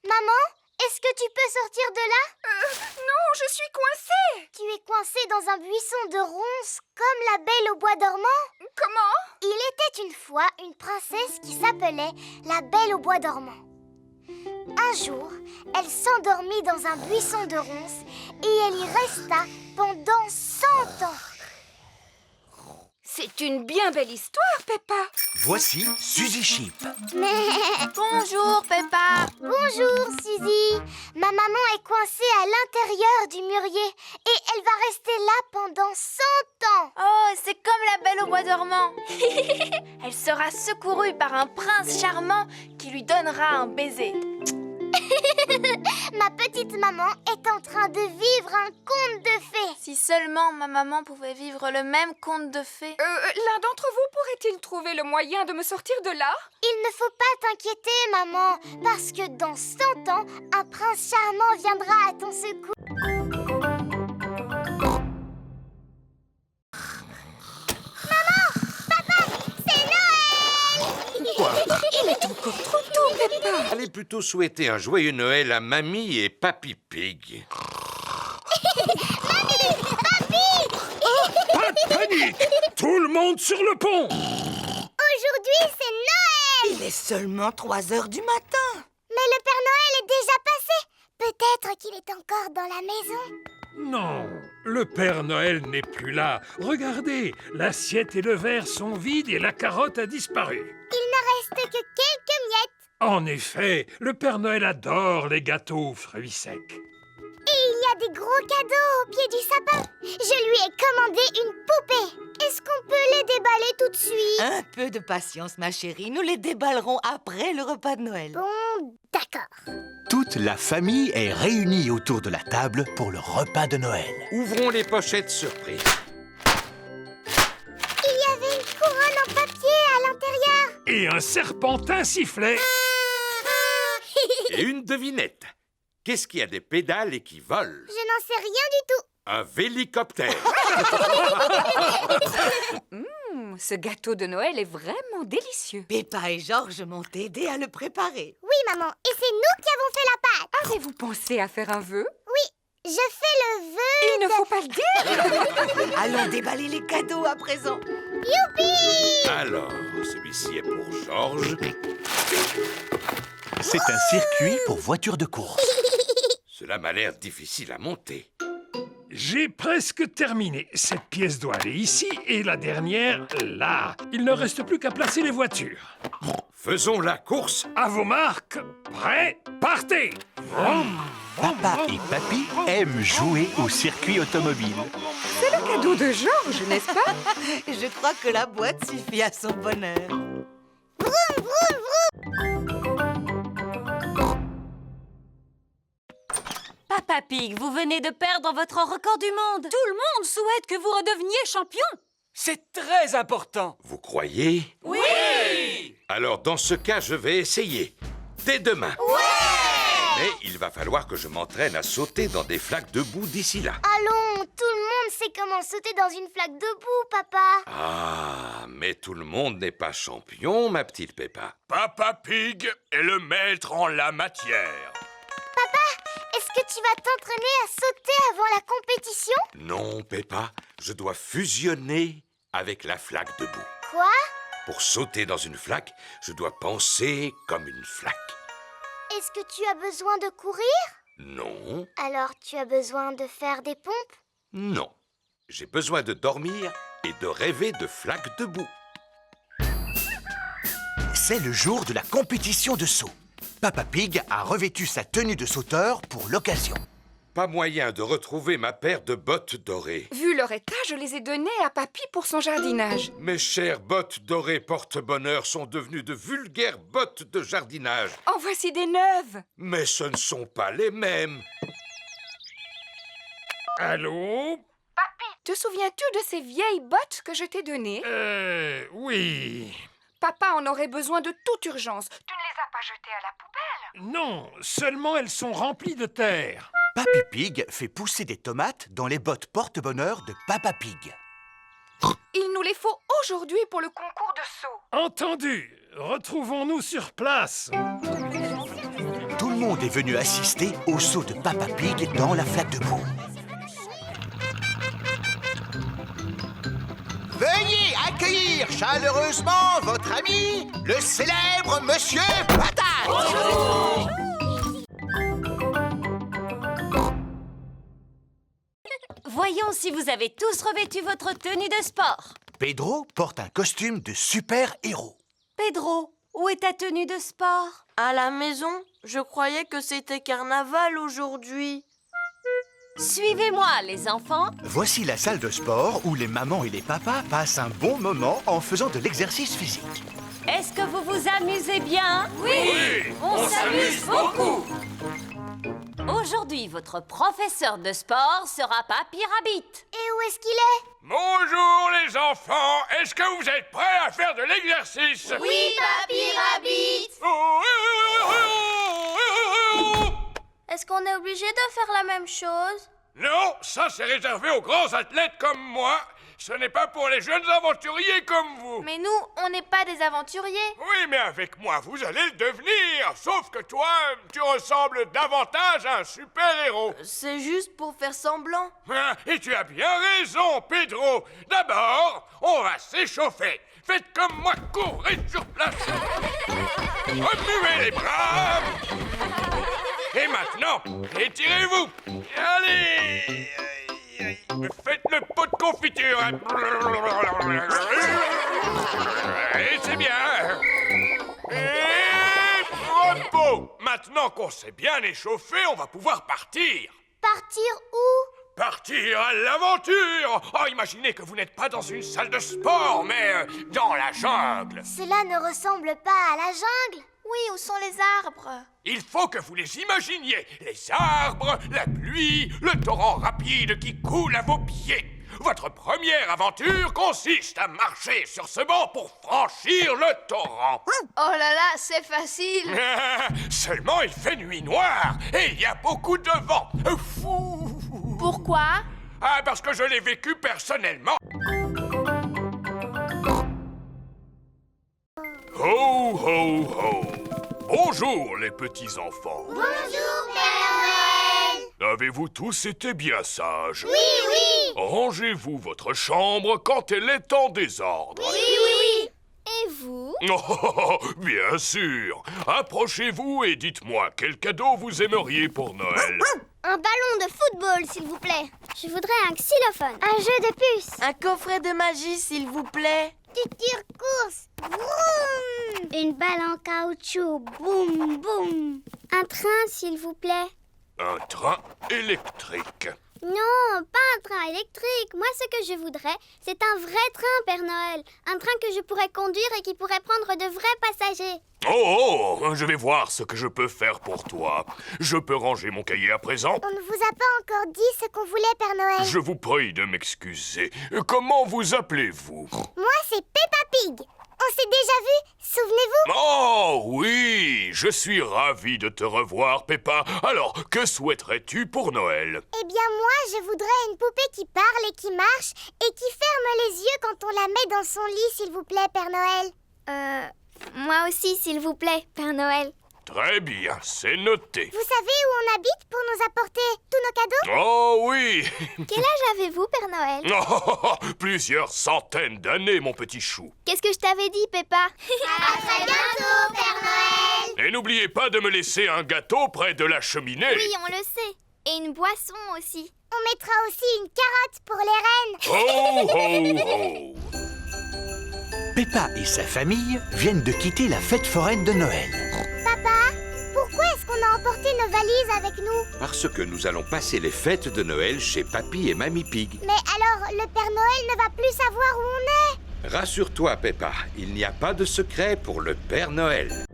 Maman, est-ce que tu peux sortir de là? Non, je suis coincée. Tu es coincée dans un buisson de ronces comme la Belle au bois dormant? Comment? Il était une fois une princesse qui s'appelait la Belle au bois dormant. Un jour, elle s'endormit dans un buisson de ronces et elle y resta pendant 100 ans. C'est une bien belle histoire, Peppa. Voici Suzy Sheep. Bonjour, Peppa. Bonjour, Suzy. Ma maman est coincée à l'intérieur du mûrier et elle va rester là pendant 100 ans. Oh, c'est comme la Belle au bois dormant. Elle sera secourue par un prince charmant qui lui donnera un baiser. Ma petite maman est en train de vivre un conte de fées. Si seulement ma maman pouvait vivre le même conte de fées. L'un d'entre vous pourrait-il trouver le moyen de me sortir de là? Il ne faut pas t'inquiéter, maman, parce que dans 100 ans, un prince charmant viendra à ton secours. Maman! Papa! C'est Noël! Quoi? Il est encore trop tôt, Peppa. Allez plutôt souhaiter un joyeux Noël à Mamie et Papy Pig. Pas de panique! Tout le monde sur le pont! Aujourd'hui, c'est Noël! Il est seulement 3 heures du matin. Mais le Père Noël est déjà passé. Peut-être qu'il est encore dans la maison. Non, le Père Noël n'est plus là. Regardez, l'assiette et le verre sont vides et la carotte a disparu. Il ne reste que quelques miettes. En effet, le Père Noël adore les gâteaux aux fruits secs. Et il y a des gros cadeaux au pied du sapin. Je lui ai commandé une poupée. Est-ce qu'on peut les déballer tout de suite? Un peu de patience, ma chérie. Nous les déballerons après le repas de Noël. Bon, d'accord. Toute la famille est réunie autour de la table pour le repas de Noël. Ouvrons les pochettes surprises. Il y avait une couronne en papier à l'intérieur. Et un serpentin sifflet. Et une devinette. Qu'est-ce qui a des pédales et qui vole? Je n'en sais rien du tout. Un vélicoptère. Ce gâteau de Noël est vraiment délicieux. Peppa et Georges m'ont aidé à le préparer. Oui, maman, et c'est nous qui avons fait la pâte. Avez-vous pensé à faire un vœu? Oui, je fais le vœu. Il ne faut pas le dire. Allons déballer les cadeaux à présent. Youpi! Alors, celui-ci est pour Georges. C'est un circuit pour voitures de course. Cela m'a l'air difficile à monter. J'ai presque terminé. Cette pièce doit aller ici et la dernière là. Il ne reste plus qu'à placer les voitures. Faisons la course. À vos marques. Prêts? Partez! Papa et Papy aiment jouer au circuit automobile. C'est le cadeau de Georges, n'est-ce pas? Je crois que la boîte suffit à son bonheur. Vroom, vroom, vroom. Papa Pig, vous venez de perdre votre record du monde. Tout le monde souhaite que vous redeveniez champion. C'est très important. Vous croyez? Oui! Alors, dans ce cas, je vais essayer. Dès demain. Ouais! Mais il va falloir que je m'entraîne à sauter dans des flaques de boue d'ici là. Allons, tout le monde sait comment sauter dans une flaque de boue, papa. Ah, mais tout le monde n'est pas champion, ma petite Peppa. Papa Pig est le maître en la matière. Papa, est-ce que tu vas t'entraîner à sauter avant la compétition? Non, Peppa, je dois fusionner avec la flaque de boue. Quoi? Pour sauter dans une flaque, je dois penser comme une flaque. Est-ce que tu as besoin de courir? Non, Alors tu as besoin de faire des pompes? non. J'ai besoin de dormir et de rêver de flaques de boue. C'est le jour de la compétition de saut. Papa Pig a revêtu sa tenue de sauteur pour l'occasion. Pas moyen de retrouver ma paire de bottes dorées. Vu leur état, je les ai données à Papy pour son jardinage. Mes chères bottes dorées porte-bonheur sont devenues de vulgaires bottes de jardinage. En voici des neuves. Mais ce ne sont pas les mêmes. Allô? Te souviens-tu de ces vieilles bottes que je t'ai données? Oui. Papa en aurait besoin de toute urgence. Tu ne les as pas jetées à la poubelle? Non, seulement elles sont remplies de terre. Papy Pig fait pousser des tomates dans les bottes porte-bonheur de Papa Pig. Il nous les faut aujourd'hui pour le concours de saut. Entendu. Retrouvons-nous sur place. Tout le monde est venu assister au saut de Papa Pig dans la flaque de boue. Veuillez accueillir chaleureusement votre ami, le célèbre Monsieur Patate. Voyons si vous avez tous revêtu votre tenue de sport. Pedro porte un costume de super-héros. Pedro, où est ta tenue de sport? À la maison, je croyais que c'était carnaval aujourd'hui. Suivez-moi, les enfants. Voici la salle de sport où les mamans et les papas passent un bon moment en faisant de l'exercice physique. Est-ce que vous vous amusez bien? Oui, on s'amuse beaucoup. Aujourd'hui, votre professeur de sport sera Papy Rabbit. Et où est-ce qu'il est? Bonjour les enfants, est-ce que vous êtes prêts à faire de l'exercice? Oui, Papy Rabbit. Est-ce qu'on est obligé de faire la même chose? Non, ça c'est réservé aux grands athlètes comme moi. Ce n'est pas pour les jeunes aventuriers comme vous. Mais nous, on n'est pas des aventuriers. Oui, mais avec moi, vous allez le devenir. Sauf que toi, tu ressembles davantage à un super-héros. C'est juste pour faire semblant. Et tu as bien raison, Pedro. D'abord, on va s'échauffer. Faites comme moi, courez sur place. Remuez les bras. Et maintenant, étirez-vous. Allez. Faites le pot de confiture. Et c'est bien. Et repos. Maintenant qu'on s'est bien échauffé, on va pouvoir partir. Partir où? Partir à l'aventure. Oh, imaginez que vous n'êtes pas dans une salle de sport, mais dans la jungle. Cela ne ressemble pas à la jungle. Oui, où sont les arbres? Il faut que vous les imaginiez. Les arbres, la pluie, le torrent rapide qui coule à vos pieds. Votre première aventure consiste à marcher sur ce banc pour franchir le torrent. Oh là là, c'est facile. Seulement, il fait nuit noire et il y a beaucoup de vent. Fou. Pourquoi? Ah, parce que je l'ai vécu personnellement. Ho, ho, ho. Bonjour, les petits-enfants. Bonjour, Père Noël. Avez-vous tous été bien sages? Oui, oui. Rangez-vous votre chambre quand elle est en désordre. Oui, oui, oui. Et vous? Oh, bien sûr. Approchez-vous et dites-moi quel cadeau vous aimeriez pour Noël. Un ballon de football, s'il vous plaît. Je voudrais un xylophone. Un jeu de puces. Un coffret de magie, s'il vous plaît. Du tire-course. Vroom. Une balle en caoutchouc. Boum, boum. Un train, s'il vous plaît. Un train électrique. Non, pas un train électrique. Moi, ce que je voudrais, c'est un vrai train, Père Noël. Un train que je pourrais conduire et qui pourrait prendre de vrais passagers. Oh, je vais voir ce que je peux faire pour toi. Je peux ranger mon cahier à présent? On ne vous a pas encore dit ce qu'on voulait, Père Noël. Je vous prie de m'excuser. Comment vous appelez-vous? Moi, c'est Peppa Pig. On s'est déjà vus, souvenez-vous? Oh oui, je suis ravi de te revoir, Peppa. Alors, que souhaiterais-tu pour Noël? Eh bien, moi, je voudrais une poupée qui parle et qui marche et qui ferme les yeux quand on la met dans son lit, s'il vous plaît, Père Noël. Moi aussi, s'il vous plaît, Père Noël. Très bien, c'est noté. Vous savez où on habite pour nous apporter tous nos cadeaux? Oh oui. Quel âge avez-vous, Père Noël? Oh, plusieurs centaines d'années, mon petit chou. Qu'est-ce que je t'avais dit, Peppa? À très bientôt, Père Noël. Et n'oubliez pas de me laisser un gâteau près de la cheminée. Oui, on le sait. Et une boisson aussi. On mettra aussi une carotte pour les reines. Ho, ho, ho. Peppa et sa famille viennent de quitter la fête foraine de Noël. Papa, pourquoi est-ce qu'on on a emporté nos valises avec nous? Parce que nous allons passer les fêtes de Noël chez Papy et Mamie Pig. Mais alors, le Père Noël ne va plus savoir où on est? Rassure-toi, Peppa, il n'y a pas de secret pour le Père Noël.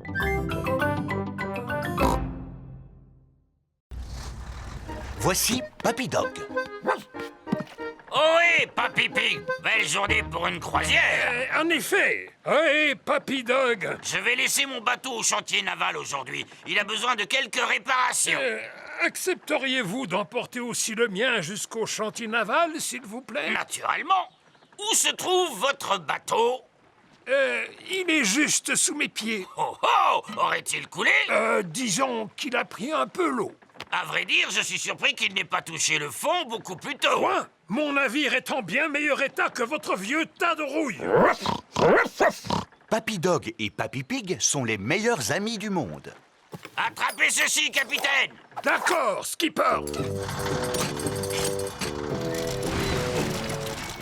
Voici Papy Dog. Ohé, Papy Pig, belle journée pour une croisière. En effet. Oui, Papy Dog. Je vais laisser mon bateau au chantier naval aujourd'hui. Il a besoin de quelques réparations. Accepteriez-vous d'emporter aussi le mien jusqu'au chantier naval, s'il vous plaît? Naturellement. Où se trouve votre bateau? Il est juste sous mes pieds. Oh oh! Aurait-il coulé? Disons qu'il a pris un peu l'eau. À vrai dire, je suis surpris qu'il n'ait pas touché le fond beaucoup plus tôt. Quoi? Mon navire est en bien meilleur état que votre vieux tas de rouille. Papy Dog et Papy Pig sont les meilleurs amis du monde. Attrapez ceci, capitaine! D'accord, skipper.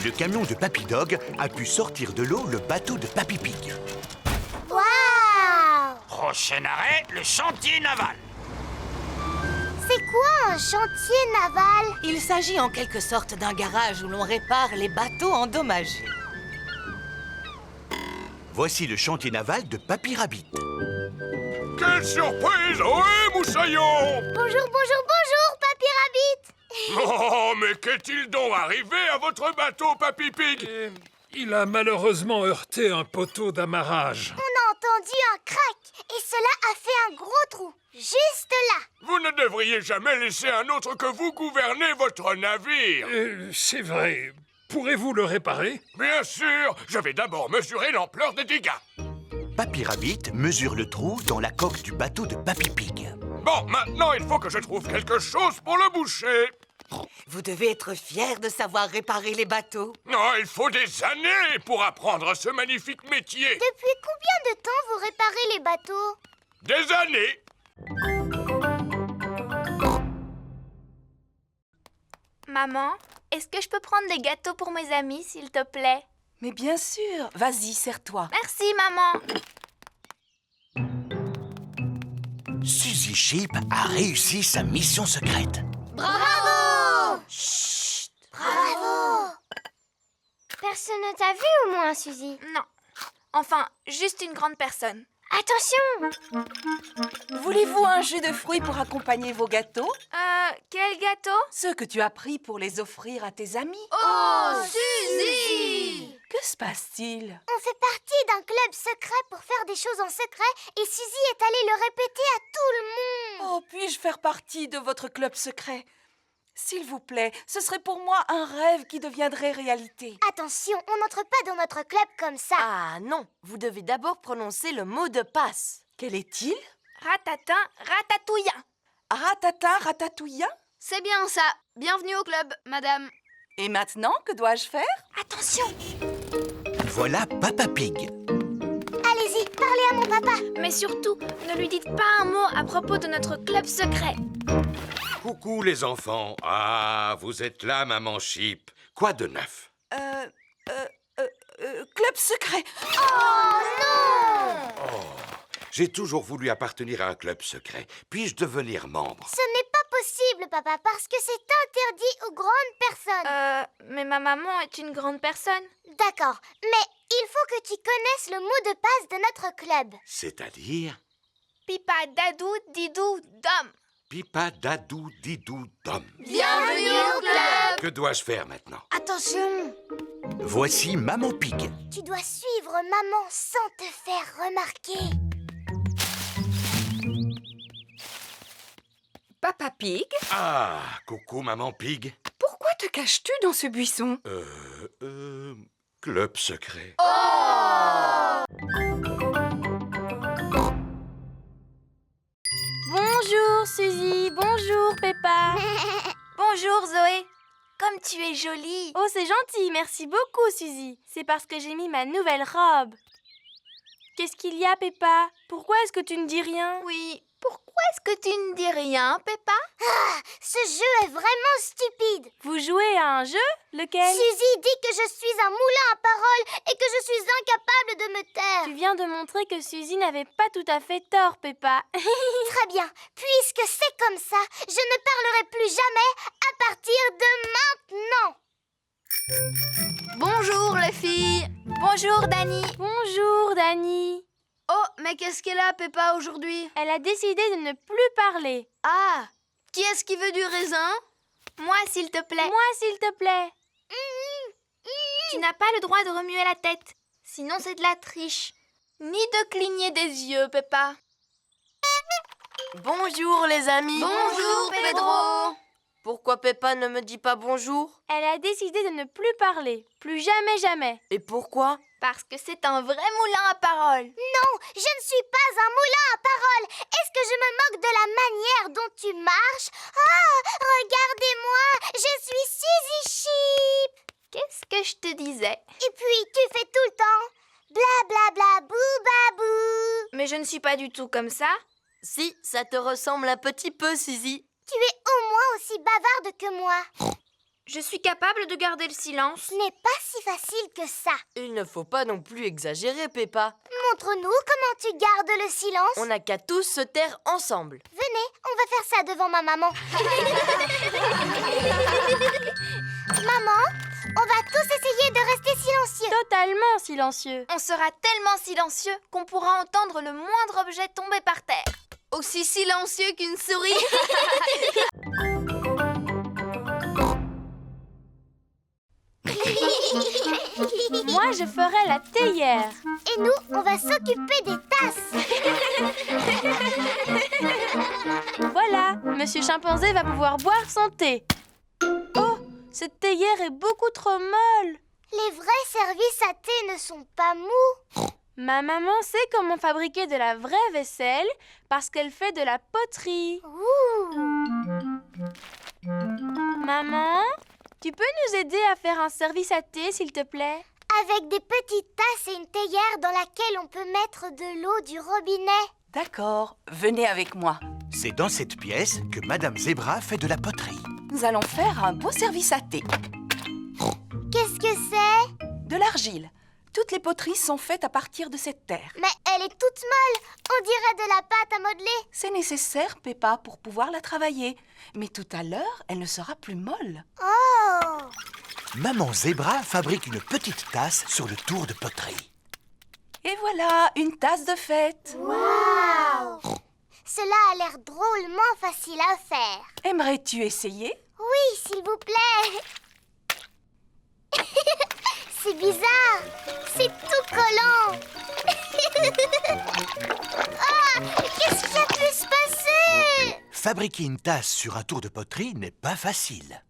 Le camion de Papy Dog a pu sortir de l'eau le bateau de Papy Pig. Waouh! Prochain arrêt, le chantier naval. C'est quoi un chantier naval? Il s'agit en quelque sorte d'un garage où l'on répare les bateaux endommagés. Voici le chantier naval de Papy Rabbit. Quelle surprise! Ohé, moussaillon! Bonjour, bonjour, bonjour, Papy Rabbit! Oh, mais qu'est-il donc arrivé à votre bateau, Papy Pig? Il a malheureusement heurté un poteau d'amarrage. On a entendu un crack et cela a fait un gros trou, juste là. Vous ne devriez jamais laisser un autre que vous gouverner votre navire. C'est vrai. Pourrez-vous le réparer? Bien sûr, je vais d'abord mesurer l'ampleur des dégâts. Papy Rabbit mesure le trou dans la coque du bateau de Papy Pig. Bon, maintenant, il faut que je trouve quelque chose pour le boucher. Vous devez être fier de savoir réparer les bateaux. Non, il faut des années pour apprendre ce magnifique métier. Depuis combien de temps vous réparez les bateaux? Des années. Maman, est-ce que je peux prendre des gâteaux pour mes amis, s'il te plaît? Mais bien sûr. Vas-y, serre-toi. Merci, maman. Suzy Sheep a réussi sa mission secrète. Bravo! Chut! Bravo! Personne ne t'a vu au moins, Suzy? Non. Enfin, juste une grande personne. Attention! Voulez-vous un jus de fruits pour accompagner vos gâteaux? Quel gâteau? Ceux que tu as pris pour les offrir à tes amis. Oh, Suzy! Que se passe-t-il? On fait partie d'un club secret pour faire des choses en secret et Suzy est allée le répéter à tout le monde. Oh, puis-je faire partie de votre club secret? S'il vous plaît, ce serait pour moi un rêve qui deviendrait réalité. Attention, on n'entre pas dans notre club comme ça. Ah non, vous devez d'abord prononcer le mot de passe. Quel est-il? Ratatin, ratatouillant. Ratatin, ratatouillant? C'est bien ça. Bienvenue au club, madame. Et maintenant, que dois-je faire? Attention! Voilà Papa Pig. Allez-y, parlez à mon papa. Mais surtout, ne lui dites pas un mot à propos de notre club secret. Coucou les enfants. Ah, vous êtes là, maman Sheep. Quoi de neuf? Club secret. Oh non! J'ai toujours voulu appartenir à un club secret. Puis-je devenir membre? Ce n'est pas possible, papa, parce que c'est interdit aux grandes personnes. Mais ma maman est une grande personne. D'accord, mais il faut que tu connaisses le mot de passe de notre club. C'est-à-dire? Pipa, dadou, didou, dom. Pipa, dadou, didou, dom. Bienvenue au club! Que dois-je faire maintenant? Attention! Voici Maman Pig. Tu dois suivre maman sans te faire remarquer. Papa Pig? Ah, coucou maman Pig. Pourquoi te caches-tu dans ce buisson? Club secret. Bonjour Suzy, bonjour Peppa. Bonjour Zoé. Comme tu es jolie. Oh, c'est gentil, merci beaucoup Suzy. C'est parce que j'ai mis ma nouvelle robe. Qu'est-ce qu'il y a Peppa? Pourquoi est-ce que tu ne dis rien? Oui, Pourquoi est-ce que tu ne dis rien, Peppa? Ah, ce jeu est vraiment stupide. Vous jouez à un jeu? Lequel? Suzy dit que je suis un moulin à paroles et que je suis incapable de me taire. Tu viens de montrer que Suzy n'avait pas tout à fait tort, Peppa. Très bien. Puisque c'est comme ça, je ne parlerai plus jamais à partir de maintenant. Bonjour, les filles. Bonjour, Dani. Bonjour, Dani. Oh, mais qu'est-ce qu'elle a, Peppa, aujourd'hui? Elle a décidé de ne plus parler. Ah, qui est-ce qui veut du raisin? Moi, s'il te plaît. Moi, s'il te plaît. Tu n'as pas le droit de remuer la tête. Sinon, c'est de la triche. Ni de cligner des yeux, Peppa. Bonjour les amis. Bonjour, Pedro. Pourquoi Peppa ne me dit pas bonjour? Elle a décidé de ne plus parler. Plus jamais, jamais. Et pourquoi? Parce que c'est un vrai moulin à paroles. Non, je ne suis pas un moulin à paroles. Est-ce que je me moque de la manière dont tu marches? Ah, regardez-moi, je suis Suzy Sheep. Qu'est-ce que je te disais? Et puis, tu fais tout le temps bla bla bla bou babou. Mais je ne suis pas du tout comme ça. Si, ça te ressemble un petit peu, Suzy. Tu es au moins aussi bavarde que moi. Je suis capable de garder le silence. Ce n'est pas si facile que ça. Il ne faut pas non plus exagérer, Peppa. Montre-nous comment tu gardes le silence. On n'a qu'à tous se taire ensemble. Venez, on va faire ça devant ma maman. Maman, on va tous essayer de rester silencieux. Totalement silencieux. On sera tellement silencieux qu'on pourra entendre le moindre objet tomber par terre. Aussi silencieux qu'une souris. Moi, je ferai la théière. Et nous, on va s'occuper des tasses. Voilà, Monsieur Chimpanzé va pouvoir boire son thé. Oh, cette théière est beaucoup trop molle. Les vrais services à thé ne sont pas mous. Ma maman sait comment fabriquer de la vraie vaisselle parce qu'elle fait de la poterie. Ouh. Maman, tu peux nous aider à faire un service à thé, s'il te plaît? Avec des petites tasses et une théière dans laquelle on peut mettre de l'eau du robinet. D'accord, venez avec moi. C'est dans cette pièce que Madame Zebra fait de la poterie. Nous allons faire un beau service à thé. Qu'est-ce que c'est? De l'argile. Toutes les poteries sont faites à partir de cette terre. Mais elle est toute molle. On dirait de la pâte à modeler. C'est nécessaire, Peppa, pour pouvoir la travailler. Mais tout à l'heure, elle ne sera plus molle. Oh! Maman Zebra fabrique une petite tasse sur le tour de poterie. Et voilà, une tasse de fête. Waouh! Cela a l'air drôlement facile à faire. Aimerais-tu essayer? Oui, s'il vous plaît. C'est bizarre. C'est tout collant. Ah, qu'est-ce qui a pu se passer? Fabriquer une tasse sur un tour de poterie n'est pas facile.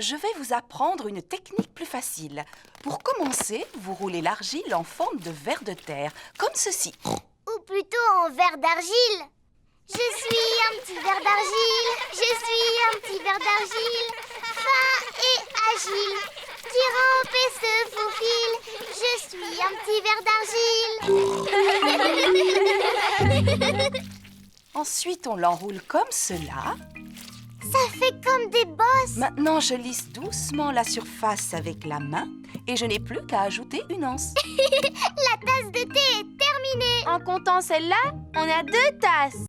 Je vais vous apprendre une technique plus facile. Pour commencer, vous roulez l'argile en forme de ver de terre, comme ceci. Ou plutôt en verre d'argile. Je suis un petit ver d'argile. Je suis un petit ver d'argile. Fin et agile. Qui rampe et se faufile. Je suis un petit ver d'argile. Ensuite, on l'enroule comme cela. Ça fait comme des bosses. Maintenant, je lisse doucement la surface avec la main et je n'ai plus qu'à ajouter une anse. La tasse de thé est terminée. En comptant celle-là, on a 2 tasses.